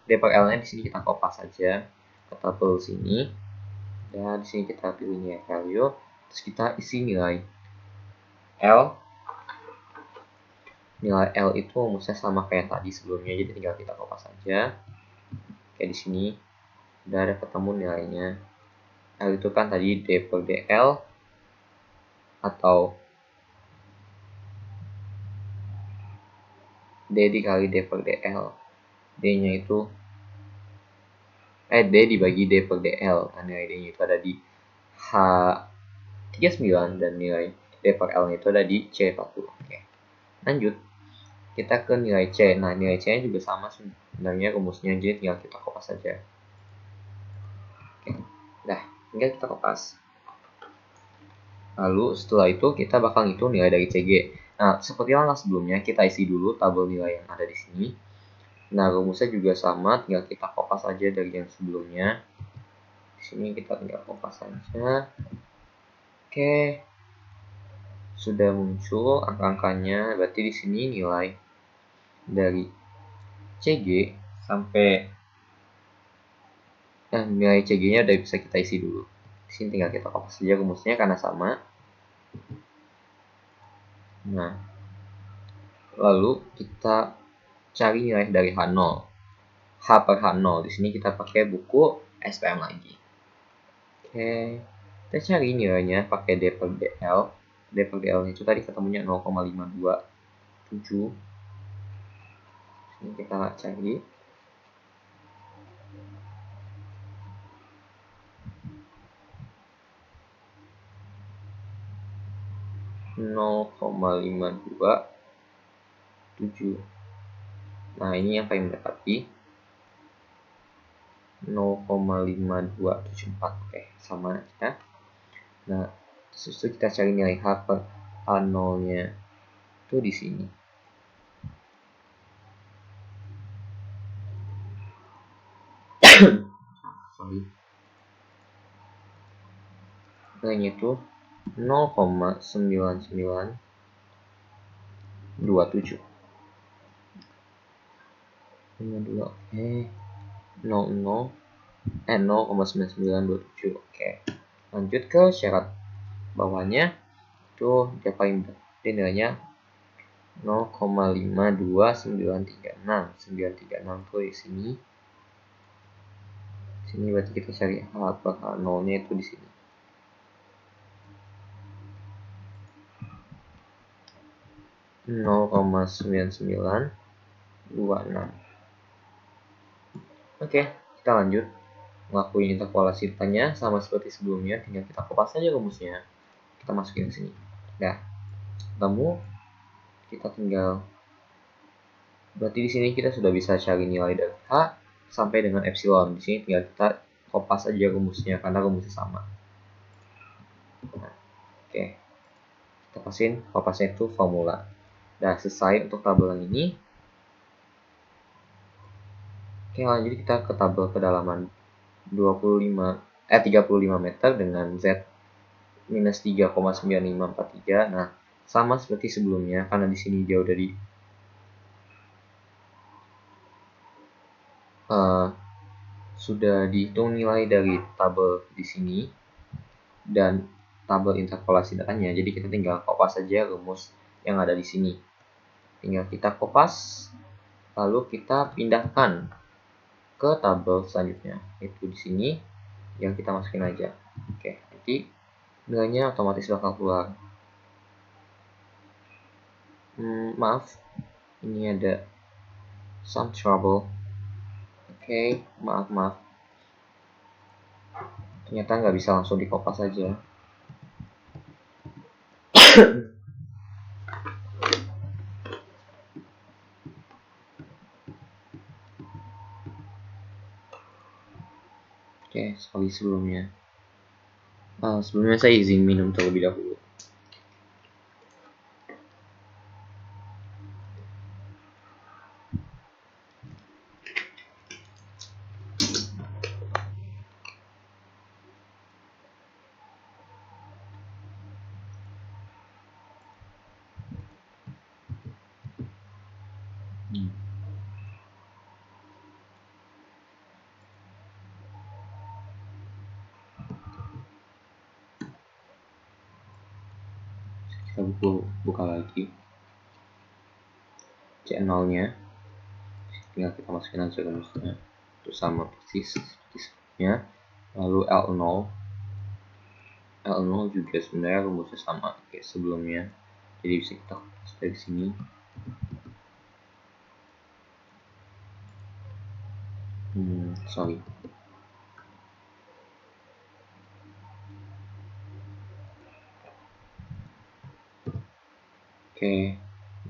D per L-nya di sini kita kopas saja ke tabel sini. Dan di sini kita pilih nilai value, terus kita isi nilai L. Nilai L itu rumusnya sama kayak tadi sebelumnya, jadi tinggal kita kopas saja. Kayak di sini udah ada ketemu nilainya. L itu kan tadi D per DL atau D dikali D per DL. D-nya itu D dibagi D per DL. Nah, nilai D-nya itu ada di H39 dan nilai D per L-nya itu ada di C40. Oke. Lanjut, kita ke nilai C. Nah, nilai C-nya juga sama sebenarnya rumusnya, jadi tinggal kita kopas saja. Oke. Dah, tinggal kita kopas. Lalu setelah itu kita bakal ngitung nilai dari CG. Nah, seperti langkah sebelumnya, kita isi dulu tabel nilai yang ada di sini. Nah, rumusnya juga sama, tinggal kita kopas aja dari yang sebelumnya. Di sini kita tinggal kopas saja. Oke. Sudah muncul angka-angkanya, berarti di sini nilai dari CG sampai nilai CG-nya udah bisa kita isi dulu. Di sini tinggal kita kopas saja rumusnya karena sama. Nah, lalu kita cari nilai dari H0. H per H0. Di sini kita pakai buku SPM lagi. Oke, kita cari nilainya pakai D per DL. D per DL itu tadi ketemunya 0,527. Ini kita cari. (0,527). Nah, ini yang paling mendekati 0,5274. Oke, sama aja. Nah, terus itu kita cari nilai H per H0-nya itu di sini. Nilainya itu 0,9927. 52. Oke. 0,9927. Oke. Lanjut ke syarat bawahnya. Itu dia paling gede nilainya 0,52936. 936 tuh di sini. Sini berarti kita cari H per H0-nya itu di sini. 0,9926. Oke, kita lanjut ngelakuin interpolasi tanya sama seperti sebelumnya, tinggal kita kopas saja rumusnya. Kita masukin ke sini. Nah, ketemu, kita tinggal, berarti di sini kita sudah bisa cari nilai dari H sampai dengan epsilon. Di sini tinggal kita kopas aja rumusnya karena rumusnya sama. Nah, Oke, kita pasin kopasnya itu formula. Nah, selesai untuk tabel yang ini. Oke, lanjut kita ke tabel kedalaman 35 meter dengan Z minus 3,9543. Nah, sama seperti sebelumnya karena di sini dia udah sudah dihitung nilai dari tabel di sini dan tabel interpolasi datanya. Jadi kita tinggal kopas saja rumus yang ada di sini. Tinggal kita kopas, lalu kita pindahkan ke tabel selanjutnya. Itu di sini yang kita masukin aja. Oke, nanti nilainya otomatis bakal keluar. Maaf, ini ada some trouble. Oke, maaf. Ternyata nggak bisa langsung dikopas saja. Oke, sorry sebelumnya. Sebelumnya saya izin minum terlebih dahulu. Kita buka lagi C0 nya, tinggal kita masukin aja rumusnya itu sama persis seperti sebelumnya. Lalu L0 juga sebenarnya rumusnya sama kayak sebelumnya, jadi bisa kita kopas dari sini. Sorry. Oke,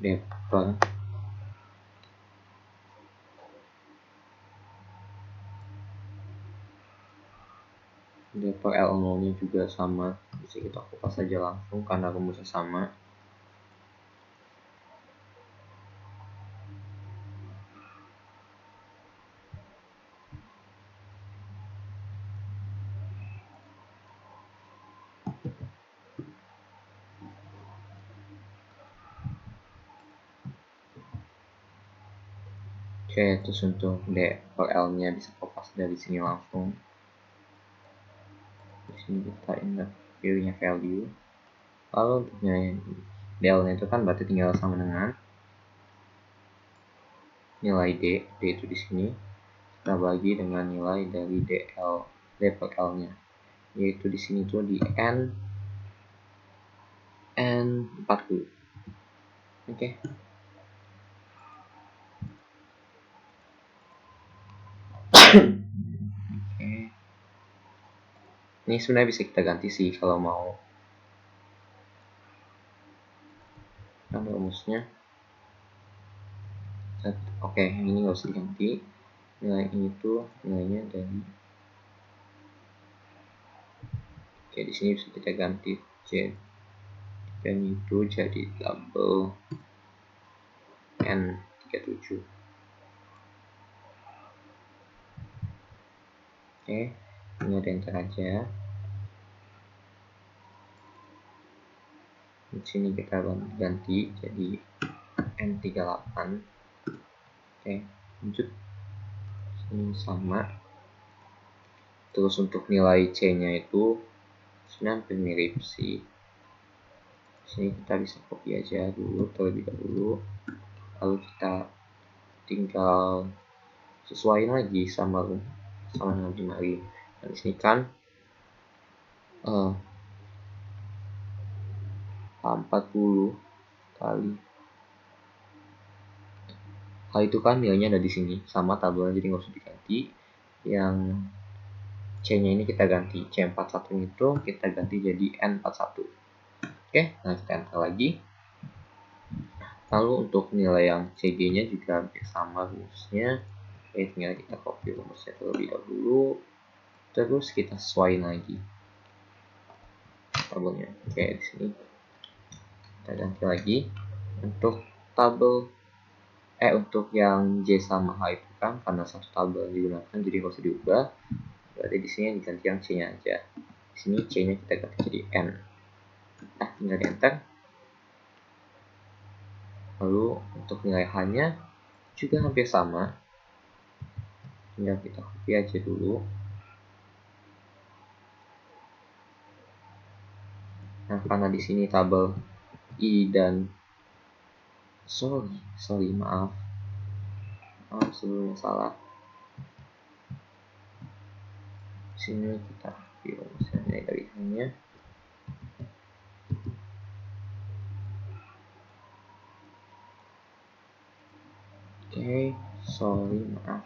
Depper L0 nya juga sama, bisa kita kopas saja langsung karena rumusnya sama. Oke, terus untuk L nya bisa kopas dari sini langsung. Di sini kita ingat value. Lalu untuk del nya itu kan berarti tinggal sama dengan nilai D itu di sini kita bagi dengan nilai dari D per L nya, yaitu di sini tuh di N40. Oke. Ini sebenarnya bisa kita ganti sih kalau mau. Nah, rumusnya. Oke, ini nggak usah diganti. Nilai ini tuh nilainya dari. Oke, di sini bisa kita ganti C dan itu jadi double N37. Oke, ini ada enter aja. Di sini kita ganti jadi N38. Oke, lanjut. Ini sama. Terus untuk nilai C-nya itu sebenarnya hampir mirip sih. Sini kita bisa copy aja dulu terlebih dahulu. Lalu kita tinggal sesuaiin lagi sama dengan binary. Dan di sini kan 40 kali hal itu kan nilainya ada di sini sama tabelnya, jadi nggak usah diganti. Yang C nya ini kita ganti, C41 itu kita ganti jadi N41. Oke, nah kita enter lagi. Lalu untuk nilai yang CG nya juga sama rumusnya. Oke, tinggal kita copy rumusnya terlebih dahulu, terus kita sesuaiin lagi. Kita tabelnya. Oke, di sini kita ganti lagi untuk tabel untuk yang J sama H itu kan karena satu tabel digunakan jadi nggak usah diubah. Berarti di sini diganti yang C-nya aja. Di sini C-nya kita ganti jadi N. Nah, tinggal di enter. Lalu untuk nilai H-nya juga hampir sama. Tinggal kita copy aja dulu. Nah, karena di sini tabel I dan maaf sebelumnya salah. Di sini kita ambil misalnya dari H-nya. Oke, maaf.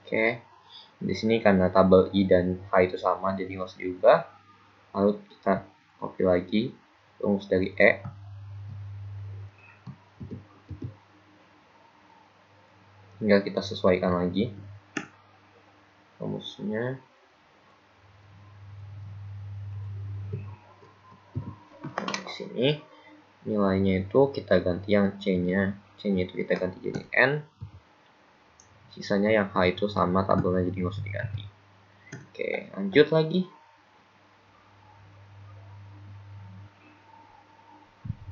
Oke, di sini karena tabel I dan H itu sama, jadi nggak usah diubah. Lalu kita copy lagi rumus dari E. Tinggal kita sesuaikan lagi rumusnya. Nah, di sini nilainya itu kita ganti yang C-nya. C-nya itu kita ganti jadi N. Sisanya yang H itu sama tabelnya, jadi nggak usah diganti. Oke, lanjut lagi.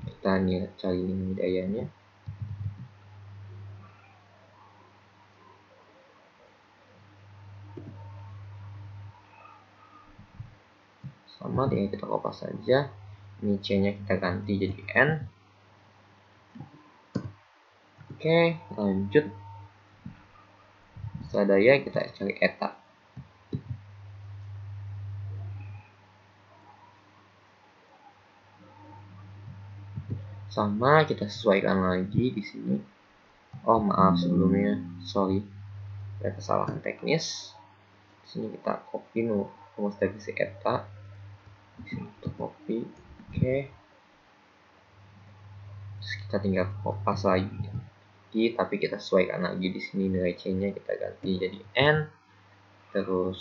Kita cari nilai dayanya. Sama, tinggal kita kopas saja. Ini C-nya kita ganti jadi N. Oke, lanjut. Setelah daya kita cari eta. Sama, kita sesuaikan lagi di sini. Oh, maaf sebelumnya, sorry, ada kesalahan teknis. Di sini kita copy rumus dari si eta. Di sini kita copy. Oke. Terus kita tinggal kopas lagi. Tapi kita sesuaikan lagi di sini nilai C-nya kita ganti jadi N. Terus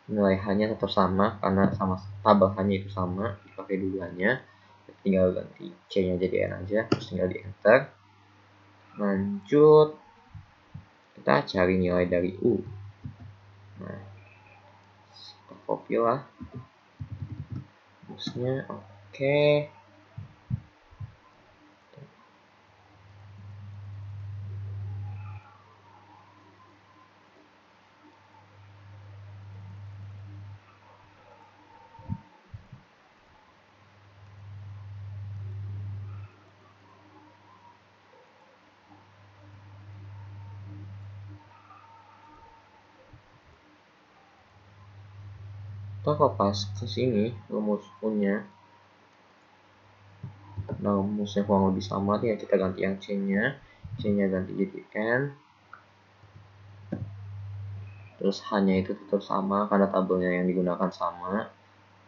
nilai H-nya tetap sama karena sama tabel H-nya itu sama, dipakai duluannya. Tinggal ganti C-nya jadi N aja, terus tinggal di enter. Lanjut, kita cari nilai dari U. Nah, kita copy lah rumusnya. Oke. Kita kopas ke sini rumus U-nya. Nah, rumusnya kurang lebih sama, tinggal kita ganti yang C-nya. C-nya ganti jadi N. Terus H-nya itu tetap sama karena tabelnya yang digunakan sama.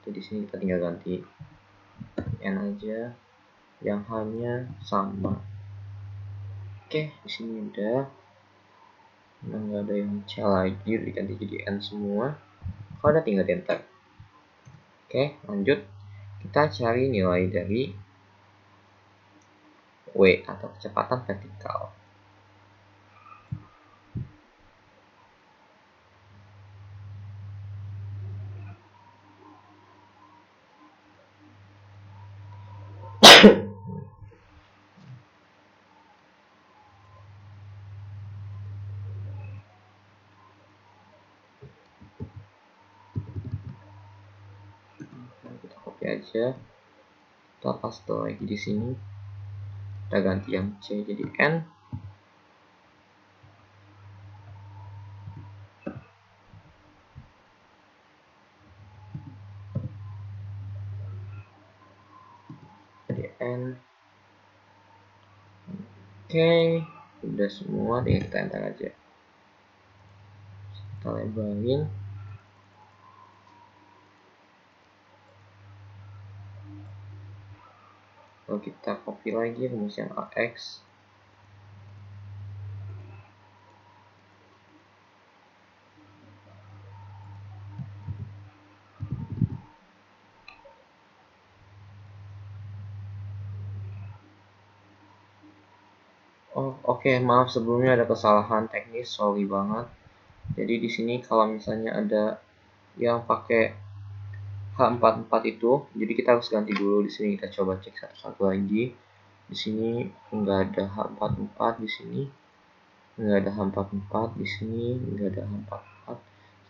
Jadi di sini kita tinggal ganti N aja. Yang H-nya sama. Oke, di sini udah. Nah, nggak ada yang C lagi, diganti jadi N semua. Kalau udah tinggal di enter. Oke, lanjut. Kita cari nilai dari W atau kecepatan vertikal. Kita copy aja. Kita paste lagi di sini. Kita ganti yang C jadi N. Jadi N. Oke, udah semua, tinggal kita enter aja. Kita lebarin. Lalu kita copy lagi rumus yang AX. Oh, oke, maaf sebelumnya ada kesalahan teknis, sorry banget. Jadi di sini kalau misalnya ada yang pakai H44 itu, jadi kita harus ganti dulu. Di sini kita coba cek satu-satu lagi. Di sini nggak ada H44, di sini nggak ada H44, di sini nggak ada H44,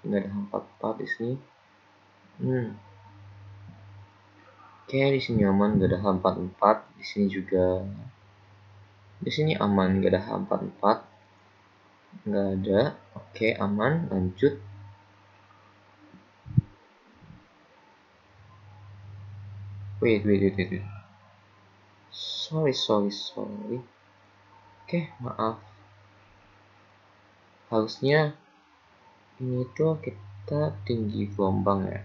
nggak ada H44 di sini. Oke, di sini aman, nggak ada H44. Di sini juga, di sini aman, nggak ada H44, nggak ada. Oke, aman, lanjut. Wait. Sorry. Oke, maaf. Harusnya ini tuh kita tinggi gelombang ya.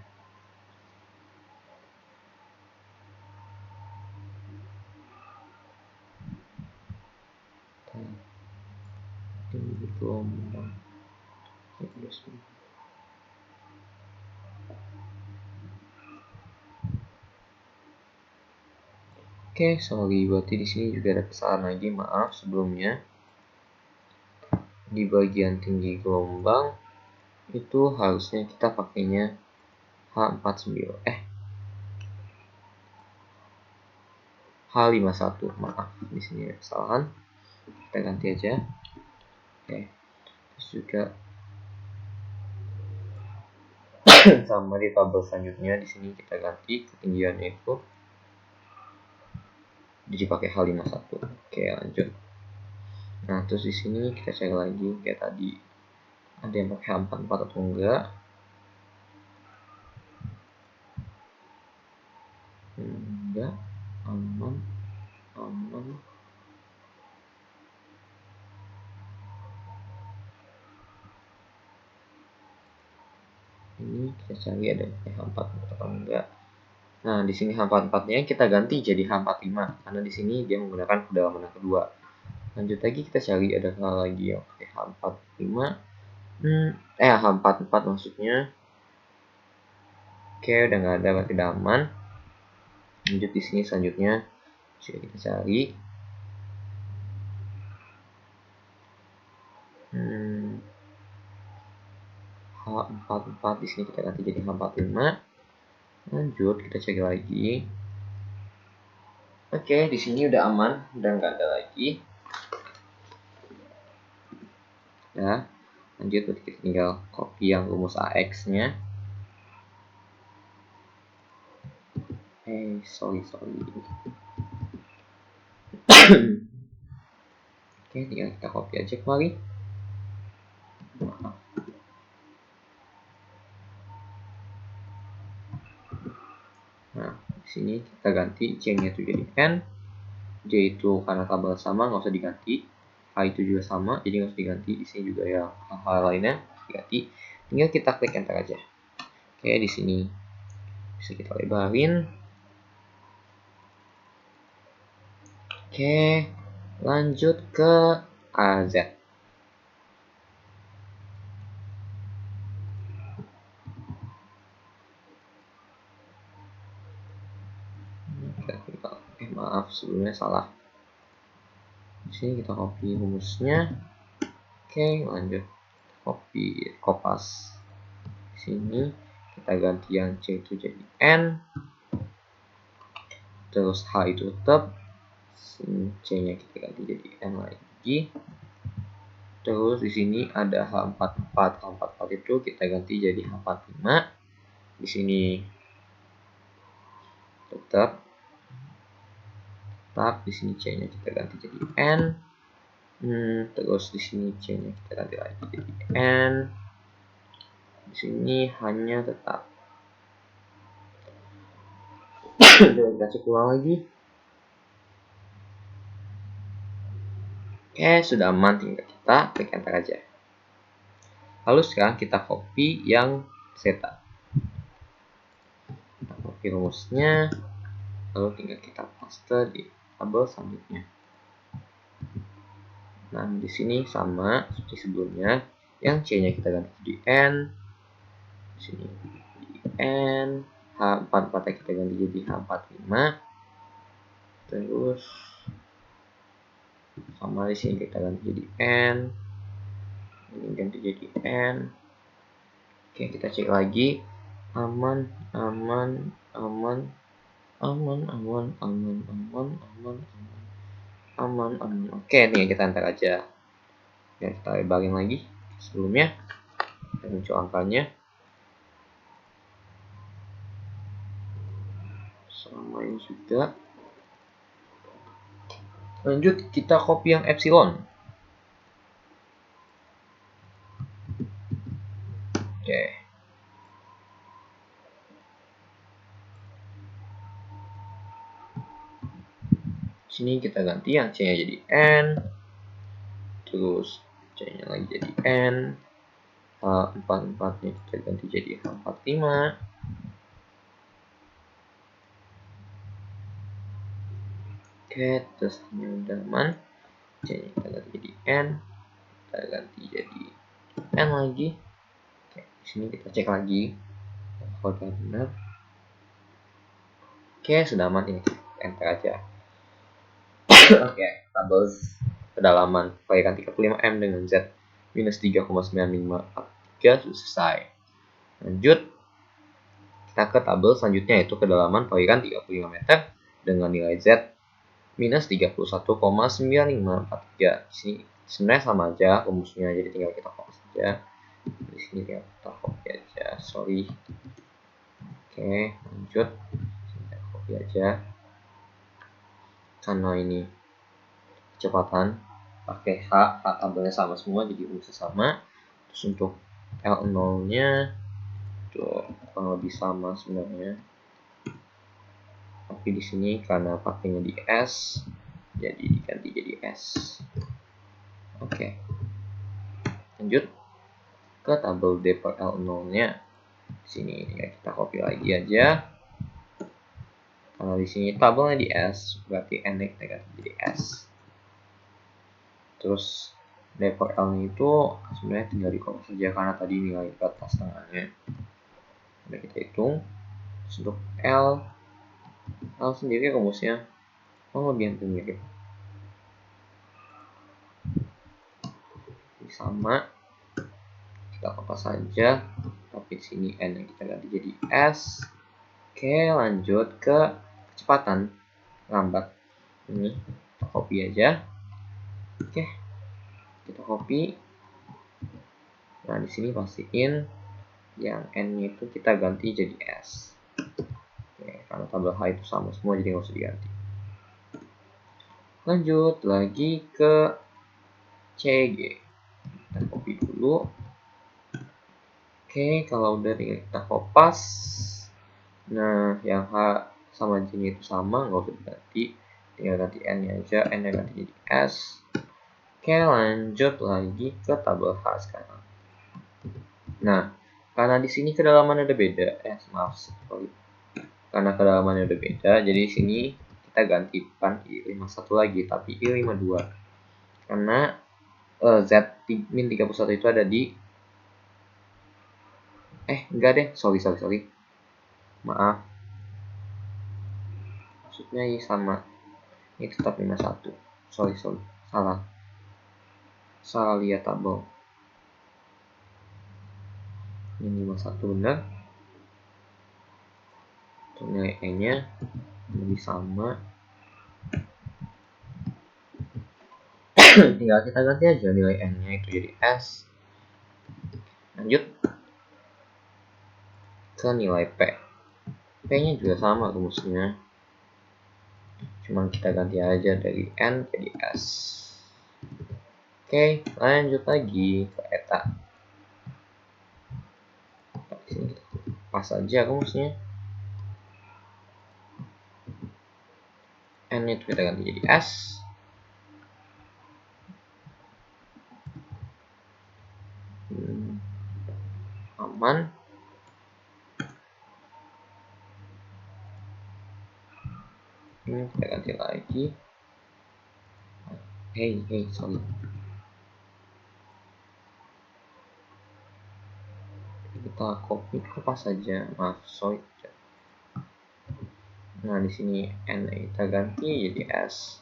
Tinggi gelombang. Oke, sorry, berarti di sini juga ada kesalahan lagi, maaf sebelumnya. Di bagian tinggi gelombang itu harusnya kita pakainya H49. H51, maaf, di sini ada kesalahan. Kita ganti aja. Oke, terus juga sama di tabel selanjutnya di sini kita ganti ketinggiannya itu jadi pakai H51. Oke, lanjut. Nah, terus di sini kita cek lagi kayak tadi ada yang pakai H44 atau enggak. Enggak, aman. Ini kita cari ada H44 atau enggak. Nah, di sini H44-nya kita ganti jadi H45 karena di sini dia menggunakan kedalaman yang kedua. Lanjut lagi kita cari ada hal lagi yang pakai H45. H44 maksudnya. Oke, udah nggak ada, berarti udah aman. Lanjut di sini selanjutnya coba kita cari. H44 di sini kita ganti jadi H45. Lanjut kita cek lagi. Oke, di sini udah aman, udah nggak ada lagi. Ya, lanjut kita tinggal copy yang rumus AX-nya. Sorry. Oke, tinggal kita copy aja kembali. Maaf. Nah, di sini kita ganti C-nya itu jadi N. J itu karena tabel sama nggak usah diganti. H itu juga sama, jadi nggak usah diganti. Di sini juga ya hal lainnya diganti. Tinggal kita klik enter aja. Oke, di sini bisa kita lebarin. Oke, lanjut ke AZ. Maaf sebelumnya salah. Di sini kita copy rumusnya. Oke, lanjut copy kopas. Di sini kita ganti yang C itu jadi N. Terus H itu tetap. C-nya kita ganti jadi N lagi. Terus di sini ada H44. H44 itu kita ganti jadi H45. Di sini tetap di sini C-nya kita ganti jadi N. Terus di sini C-nya kita ganti lagi jadi N. Di sini hanya tetap. Kita cek ulang lagi. Oke, sudah aman, tinggal kita klik enter aja. Lalu sekarang kita copy yang zeta. Kita copy rumusnya, lalu tinggal kita paste di tabel selanjutnya. Nah, di sini sama seperti sebelumnya, yang C-nya kita ganti jadi N. Di sini di N, H44 kita ganti jadi H45. Terus Sama di sini kita ganti jadi n, ini ganti jadi n. Oke, kita cek lagi. Aman. Oke, nih kita enter aja. Ya, kita lebarin lagi sebelumnya. Kita muncul angkanya. Samain juga. Lanjut, kita copy yang epsilon. Oke. Sini kita ganti yang C-nya jadi N. Terus C-nya lagi jadi N. H44-nya kita ganti jadi H45. Oke, terus ini udah aman. C-nya kita ganti jadi N. Kita ganti jadi N lagi. Oke, di sini kita cek lagi. Kalau udah benar. Oke, sudah aman ini. Enter aja. Oke, tabel kedalaman paikan 35M dengan Z minus 3,9543 sudah selesai. Lanjut, kita ke tabel selanjutnya yaitu kedalaman paikan 35 meter dengan nilai Z minus 31,9543. Di sini sebenarnya sama aja rumusnya, jadi tinggal kita copy saja. Di sini tinggal kita copy aja, sorry. Oke, lanjut. Kita copy aja. Karena ini kecepatan pakai H tabelnya sama semua, jadi rumusnya sama. Terus untuk L0 nya tuh kurang lebih sama sebenarnya, tapi di sini karena pakainya di S jadi diganti jadi S. Oke, lanjut ke tabel D per L0 nya. Di sini kita copy lagi aja. Kalau di sini tabelnya di S, berarti N kita ganti jadi S. Terus D per L itu sebenarnya tinggal di copy saja karena tadi nilai batas tengahnya. Udah kita hitung. Terus untuk L sendiri rumusnya lebih hampir mirip. Sama, kita kopas saja, tapi di sini N yang kita ganti jadi S. Oke, lanjut ke kecepatan lambat. Ini kita copy aja. Oke, kita copy. Nah, di sini pastiin yang N-nya itu kita ganti jadi S. Oke, karena tabel H itu sama semua, jadi nggak usah diganti. Lanjut lagi ke CG. Kita copy dulu. Oke, kalau udah tinggal kita kopas. Nah, yang H sama J-nya itu sama, nggak usah diganti. Tinggal ganti N-nya aja, N-nya ganti jadi S. Oke, lanjut lagi ke tabel H sekarang. Nah, karena di sini kedalamannya udah beda, maaf, sorry. Karena kedalamannya udah beda, jadi di sini kita ganti bukan I51 lagi, tapi I52. Karena Z-31 itu ada di enggak deh, sorry. Maaf. Maksudnya ini sama. Ini tetap 51. Sorry. Salah lihat tabel. Ini 51 benar. Untuk nilai E-nya lebih sama. Tinggal kita ganti aja nilai N-nya itu jadi S. Lanjut ke nilai P. P-nya juga sama rumusnya. Cuma kita ganti aja dari N jadi S. Oke, lanjut lagi ke eta. Pas aja rumusnya. N itu kita ganti jadi S. Aman. Ini kita ganti lagi. Hey, sorry. Kita copy kopas saja. Maaf, sorry. Nah, di sini N kita ganti jadi S.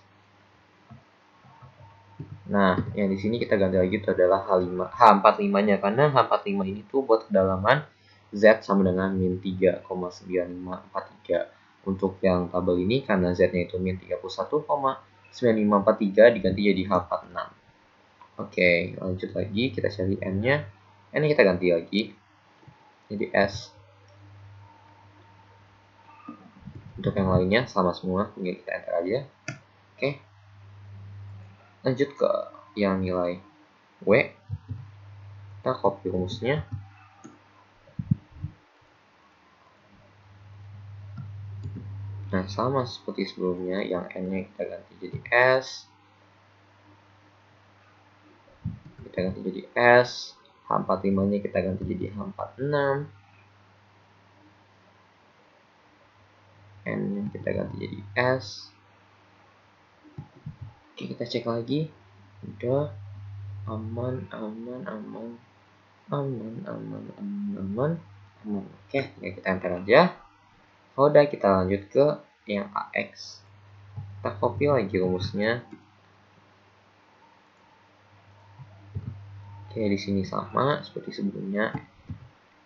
Nah, yang di sini kita ganti lagi itu adalah H45-nya, karena H45 ini tuh buat kedalaman Z sama dengan min 3,9543. Untuk yang tabel ini karena Z-nya itu min 31,9543 diganti jadi H46. Oke, lanjut lagi kita cari N-nya. N-nya kita ganti lagi jadi S. Untuk yang lainnya sama semua, tinggal kita enter aja. Oke. Lanjut ke yang nilai W. Kita copy rumusnya. Nah, sama seperti sebelumnya, yang N-nya kita ganti jadi S. Kita ganti jadi S. H45-nya kita ganti jadi H46. N-nya kita ganti jadi S. Oke, kita cek lagi. Udah aman. Oke, ya kita enter aja. Udah, kita lanjut ke yang AX. Kita copy lagi rumusnya. Oke, di sini sama seperti sebelumnya.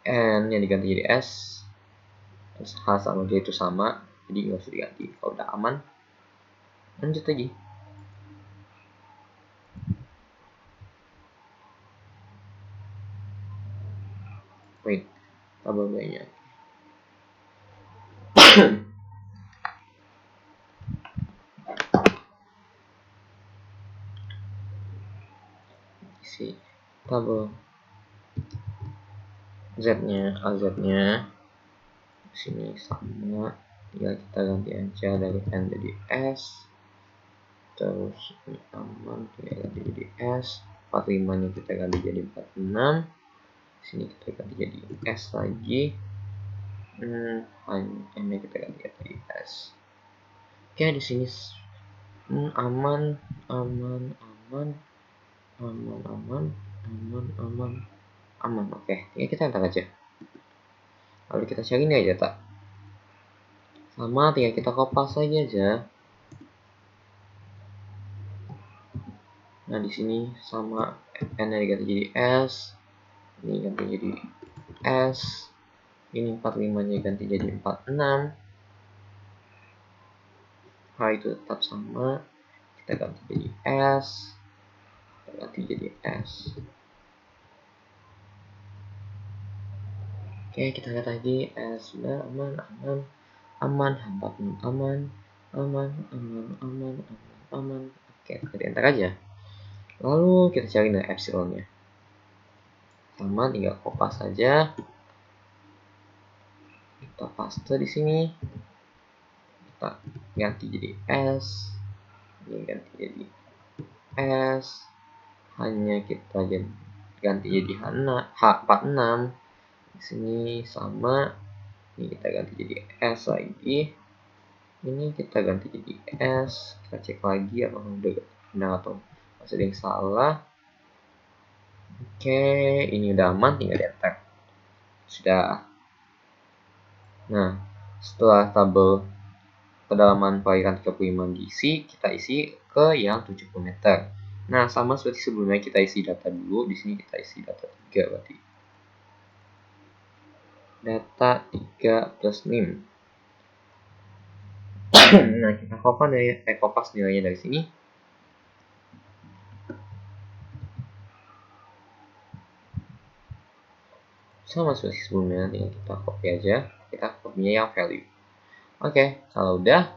N yang diganti jadi S. Terus H sama G itu sama, jadi nggak usah diganti. Kalau udah aman, lanjut lagi. Wait, tabel banyak. Isi tabel Z-nya, AZ-nya di sini sama, tinggal kita ganti aja dari N jadi S. Terus ini aman, tinggal ganti jadi S. 45-nya kita ganti jadi 46. Sini kita ganti jadi S lagi. N-nya kita ganti jadi S. Oke, di sini aman. Oke, tinggal kita enter aja. Lalu kita cari ini aja tak. Sama, tinggal kita kopas saja aja. Nah, di sini sama, N-nya diganti jadi S. Ini ganti jadi S. Ini 45-nya ganti jadi 46. H itu tetap sama. Kita ganti jadi S. Kita ganti jadi S. Oke, kita lihat lagi. S sudah aman. Aman. Oke, kita enter aja. Lalu kita cari nilai epsilonnya. Sama, tinggal kopas saja. Kita paste di sini. Kita ganti jadi S. Ini ganti jadi S. Hanya kita ganti jadi H46. Di sini sama. Ini kita ganti jadi S lagi. Ini kita ganti jadi S. Kita cek lagi apakah udah benar atau masih ada yang salah. Oke, ini udah aman, tinggal di enter. Sudah. Nah, setelah tabel kedalaman perairan 35 diisi, kita isi ke yang 70 meter. Nah, sama seperti sebelumnya, kita isi data dulu. Di sini kita isi data 3 berarti. Data 3 plus NIM. Nah, kita kopas nilainya dari sini. Sama seperti sebelumnya, tinggal kita copy aja. Kita copy-nya yang value. Oke, kalau udah,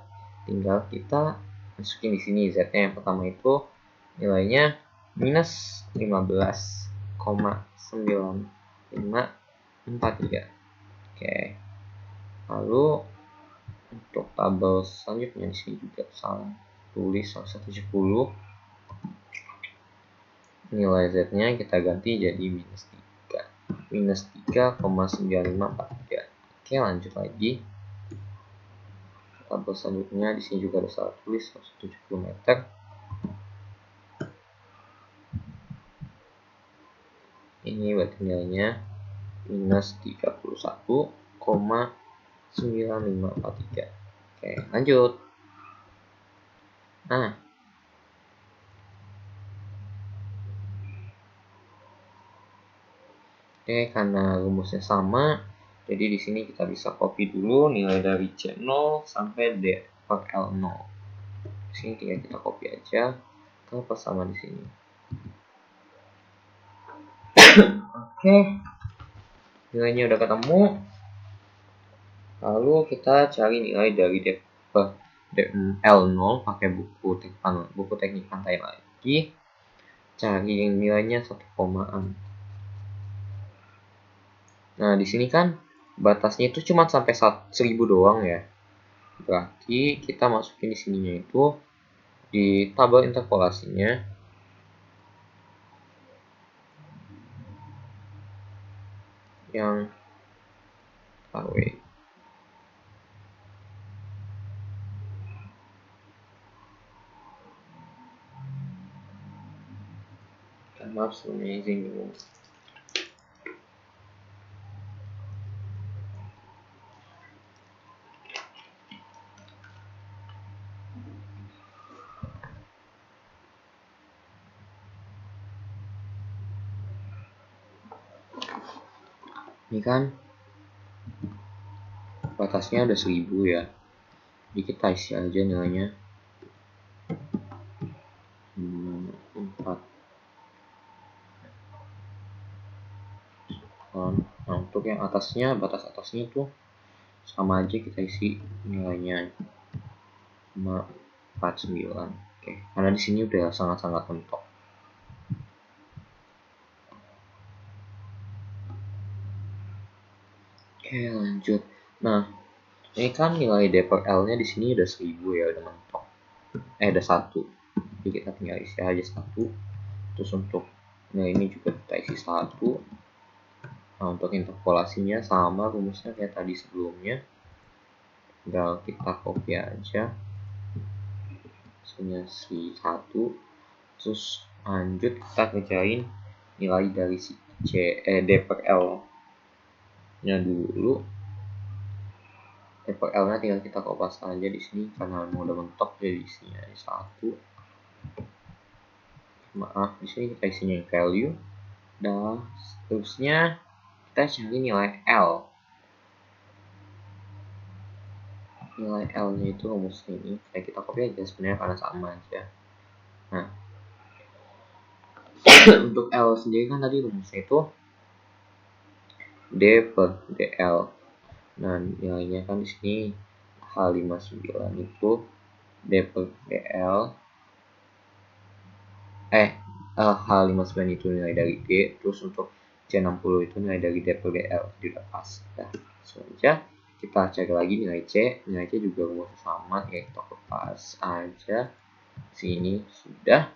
tinggal kita masukin di sini Z-nya. Yang pertama itu nilainya minus 15,9543. Oke. Lalu untuk tabel selanjutnya di sini juga salah tulis 170. Nilai Z-nya kita ganti jadi minus 3,9543. Oke, lanjut lagi. Tabel selanjutnya di sini juga ada salah tulis 170 meter. Ini berarti nilainya minus 31,9543. Oke, lanjut. Nah, Oke, karena rumusnya sama, jadi di sini kita bisa copy dulu nilai dari C0 sampai D per L0. Di sini tinggal kita copy aja ke sama di sini. Oke, nilainya udah ketemu. Lalu kita cari nilai dari L0 pakai buku teknik pantai lagi. Cari nilainya 1 komaan. Nah, di sini kan batasnya itu cuma sampai 1000 doang ya. Berarti kita masukin di sininya itu di tabel interpolasinya yang KW. Maaf sebelumnya izin dulu. Ini kan batasnya udah 1000 ya. Jadi kita isi aja nilainya 4. Nah, untuk yang atasnya, batas atasnya itu sama aja, kita isi nilainya 49. Oke, karena di sini udah sangat-sangat mentok. Oke, lanjut. Nah, ini kan nilai D per L-nya di sini udah 1000 ya, udah mentok. Udah 1. Jadi kita tinggal isi aja 1. Terus untuk nilai ini juga kita isi 1. Nah, untuk interpolasinya sama rumusnya kayak tadi sebelumnya. Tinggal kita copy aja. Misalnya 1. Terus lanjut kita kerjain nilai dari si D per L nya dulu. D per L nya tinggal kita kopas aja di sini karena udah mentok, jadi isinya 1. Maaf, di sini kita isinya value. Dan seterusnya kita cari nilai L. Nilai L nya itu rumusnya ini kayak kita copy aja sebenarnya karena sama aja. Nah, untuk L sendiri kan tadi rumusnya itu D per DL. Nah, nilainya kan di sini H59 itu D per DL. H59 itu nilai dari D, terus untuk C60 itu nilai dari D per DL. Jadi udah pas. Nah, saja kita cek lagi nilai C. Nilai C juga rumusnya sama, ya kita lepas aja. Sini sudah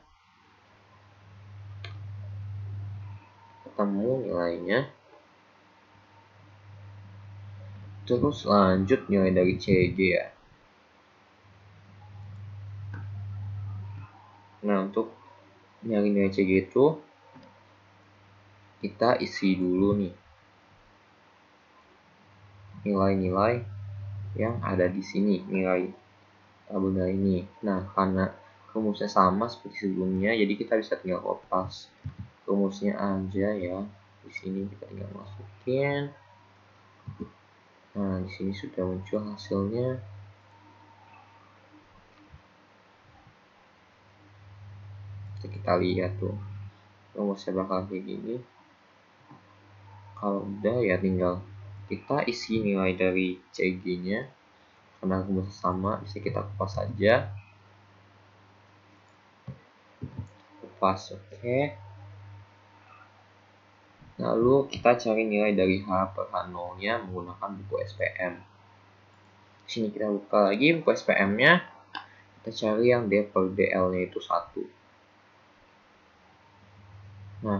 ketemu nilainya. Terus lanjut nilai dari CG ya. Nah, untuk nyari nilai CG itu kita isi dulu nih nilai-nilai yang ada di sini, nilai tabel nilai ini. Nah, karena rumusnya sama seperti sebelumnya, jadi kita bisa tinggal kopas rumusnya aja ya. Di sini kita tinggal masukin. Nah, di sini sudah muncul hasilnya. Kita lihat tuh rumusnya bakal kayak gini. Kalau udah ya tinggal kita isi nilai dari CG nya karena rumusnya sama, bisa kita kupas saja. Kupas, oke. Lalu kita cari nilai dari H per H0 nya menggunakan buku SPM. Di sini kita buka lagi buku SPM nya, kita cari yang D per DL nya itu 1. Nah,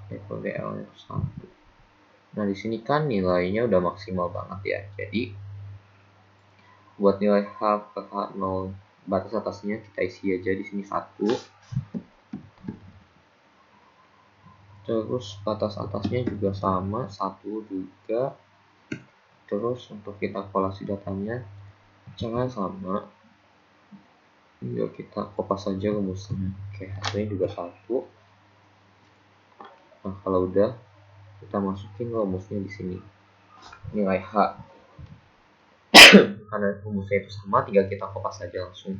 D per DL nya itu 1. Nah, di sini kan nilainya udah maksimal banget ya. Jadi buat nilai H per H0 batas atasnya kita isi aja di sini 1. Terus batas atasnya juga sama, 1 juga. Terus untuk kita kalkulasi datanya jangan sama. Tinggal kita kopas saja rumusnya. Oke, hasilnya juga 1. Nah, kalau udah kita masukin rumusnya di sini. Nilai H. Karena rumusnya itu sama, tinggal kita kopas saja langsung.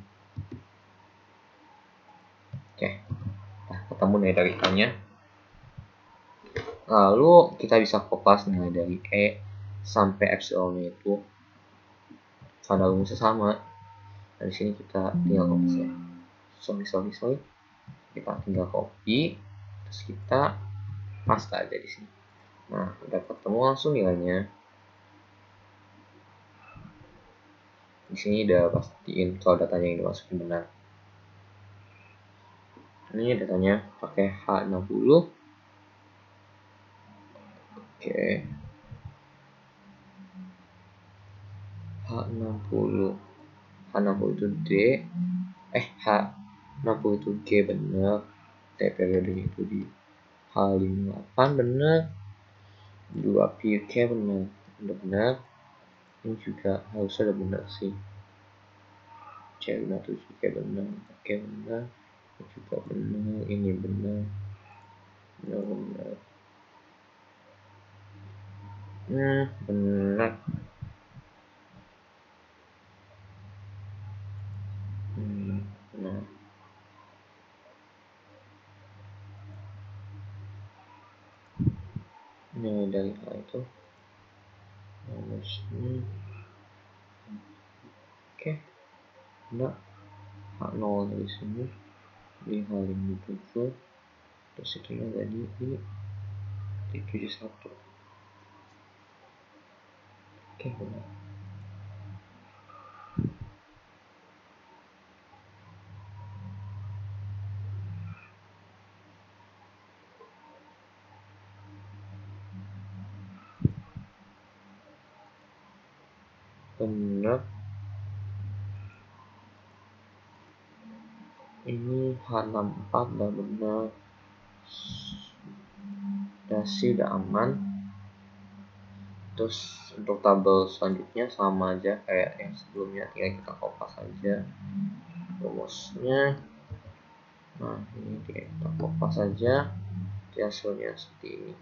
Oke. Nah, ketemu nilai dari H-nya. Lalu kita bisa kopas nilai dari E sampai epsilonnya itu. Karena rumusnya sama. Dari sini kita tinggal kopas ya. Sorry. Kita tinggal copy, terus kita paste aja di sini. Nah, udah ketemu langsung nilainya. Di sini udah pastiin kalau datanya yang dimasukin benar. Ini datanya pakai H60. Oke. H60 itu D. H60 itu G bener. T periodenya itu di H58 bener. 2 pi K bener. Udah bener. Ini juga harusnya udah bener sih. C57 K bener. Oke bener. Ini juga bener. Ini bener. Bener. Bener. Nah, nilai dari H itu harusnya oke. Nah, H0 dari sini di H57, terus itu jadi di 71. Oke, benar. Benar. Ini H64 udah benar. Dasi udah aman. Terus untuk tabel selanjutnya sama aja kayak yang sebelumnya, tinggal kita kopas aja rumusnya. Nah, ini kita kopas saja, hasilnya seperti ini.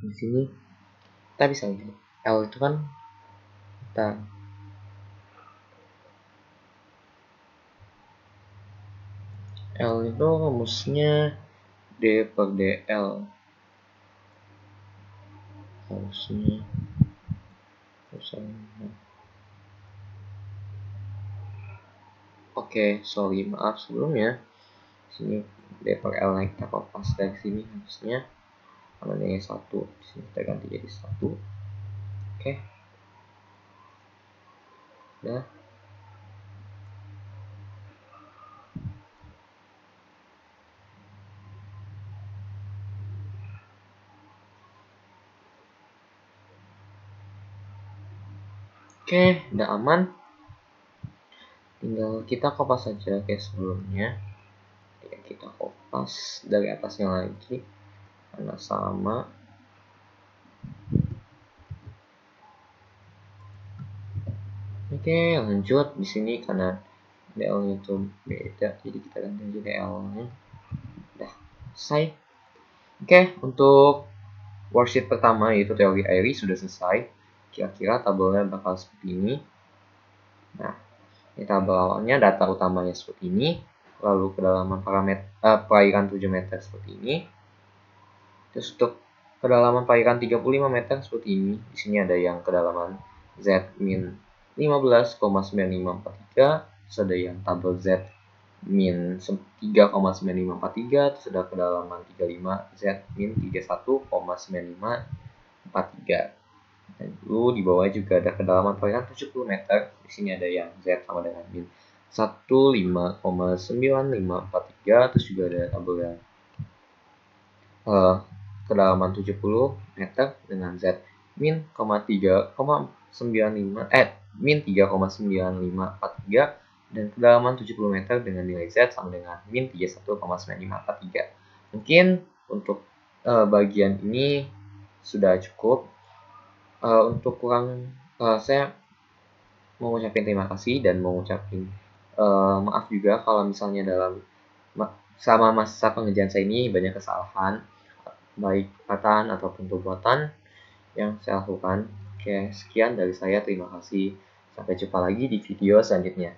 Di sini kita bisa lihat L itu kan kita L itu rumusnya D per DL. Harusnya Oke, sorry, maaf sebelumnya. Sini D per L yang kita kopas dari sini harusnya karena nilai 1. Di sini kita ganti jadi 1. Oke. Udah. Oke, udah aman. Tinggal kita kopas saja kayak sebelumnya. Ya, kita kopas dari atasnya lagi karena sama. Oke, lanjut di sini karena DL-nya itu beda, jadi kita ganti aja DL-nya. Udah selesai. Oke, untuk worksheet pertama yaitu teori Airy sudah selesai. Kira-kira tabelnya bakal seperti ini. Nah, ini tabel awalnya, data utamanya seperti ini, lalu kedalaman perairan 7 meter seperti ini. Terus untuk kedalaman perairan 35 meter seperti ini. Di sini ada yang kedalaman Z min 15,9543, terus ada yang tabel Z min 3,9543, terus ada kedalaman 35 Z min 31,9543. Dan dulu di bawah juga ada kedalaman perairan 70 meter. Di sini ada yang Z sama dengan min 15,9543, terus juga ada tabel yang kedalaman 70 meter dengan Z min 3,9543 dan kedalaman 70 meter dengan nilai Z sama dengan min 31,9543. Mungkin untuk bagian ini sudah cukup. Untuk saya mau ngucapin terima kasih dan mau ngucapin maaf juga kalau misalnya selama masa pengerjaan saya ini banyak kesalahan, baik perkataan ataupun perbuatan yang saya lakukan. Oke, sekian dari saya. Terima kasih. Sampai jumpa lagi di video selanjutnya.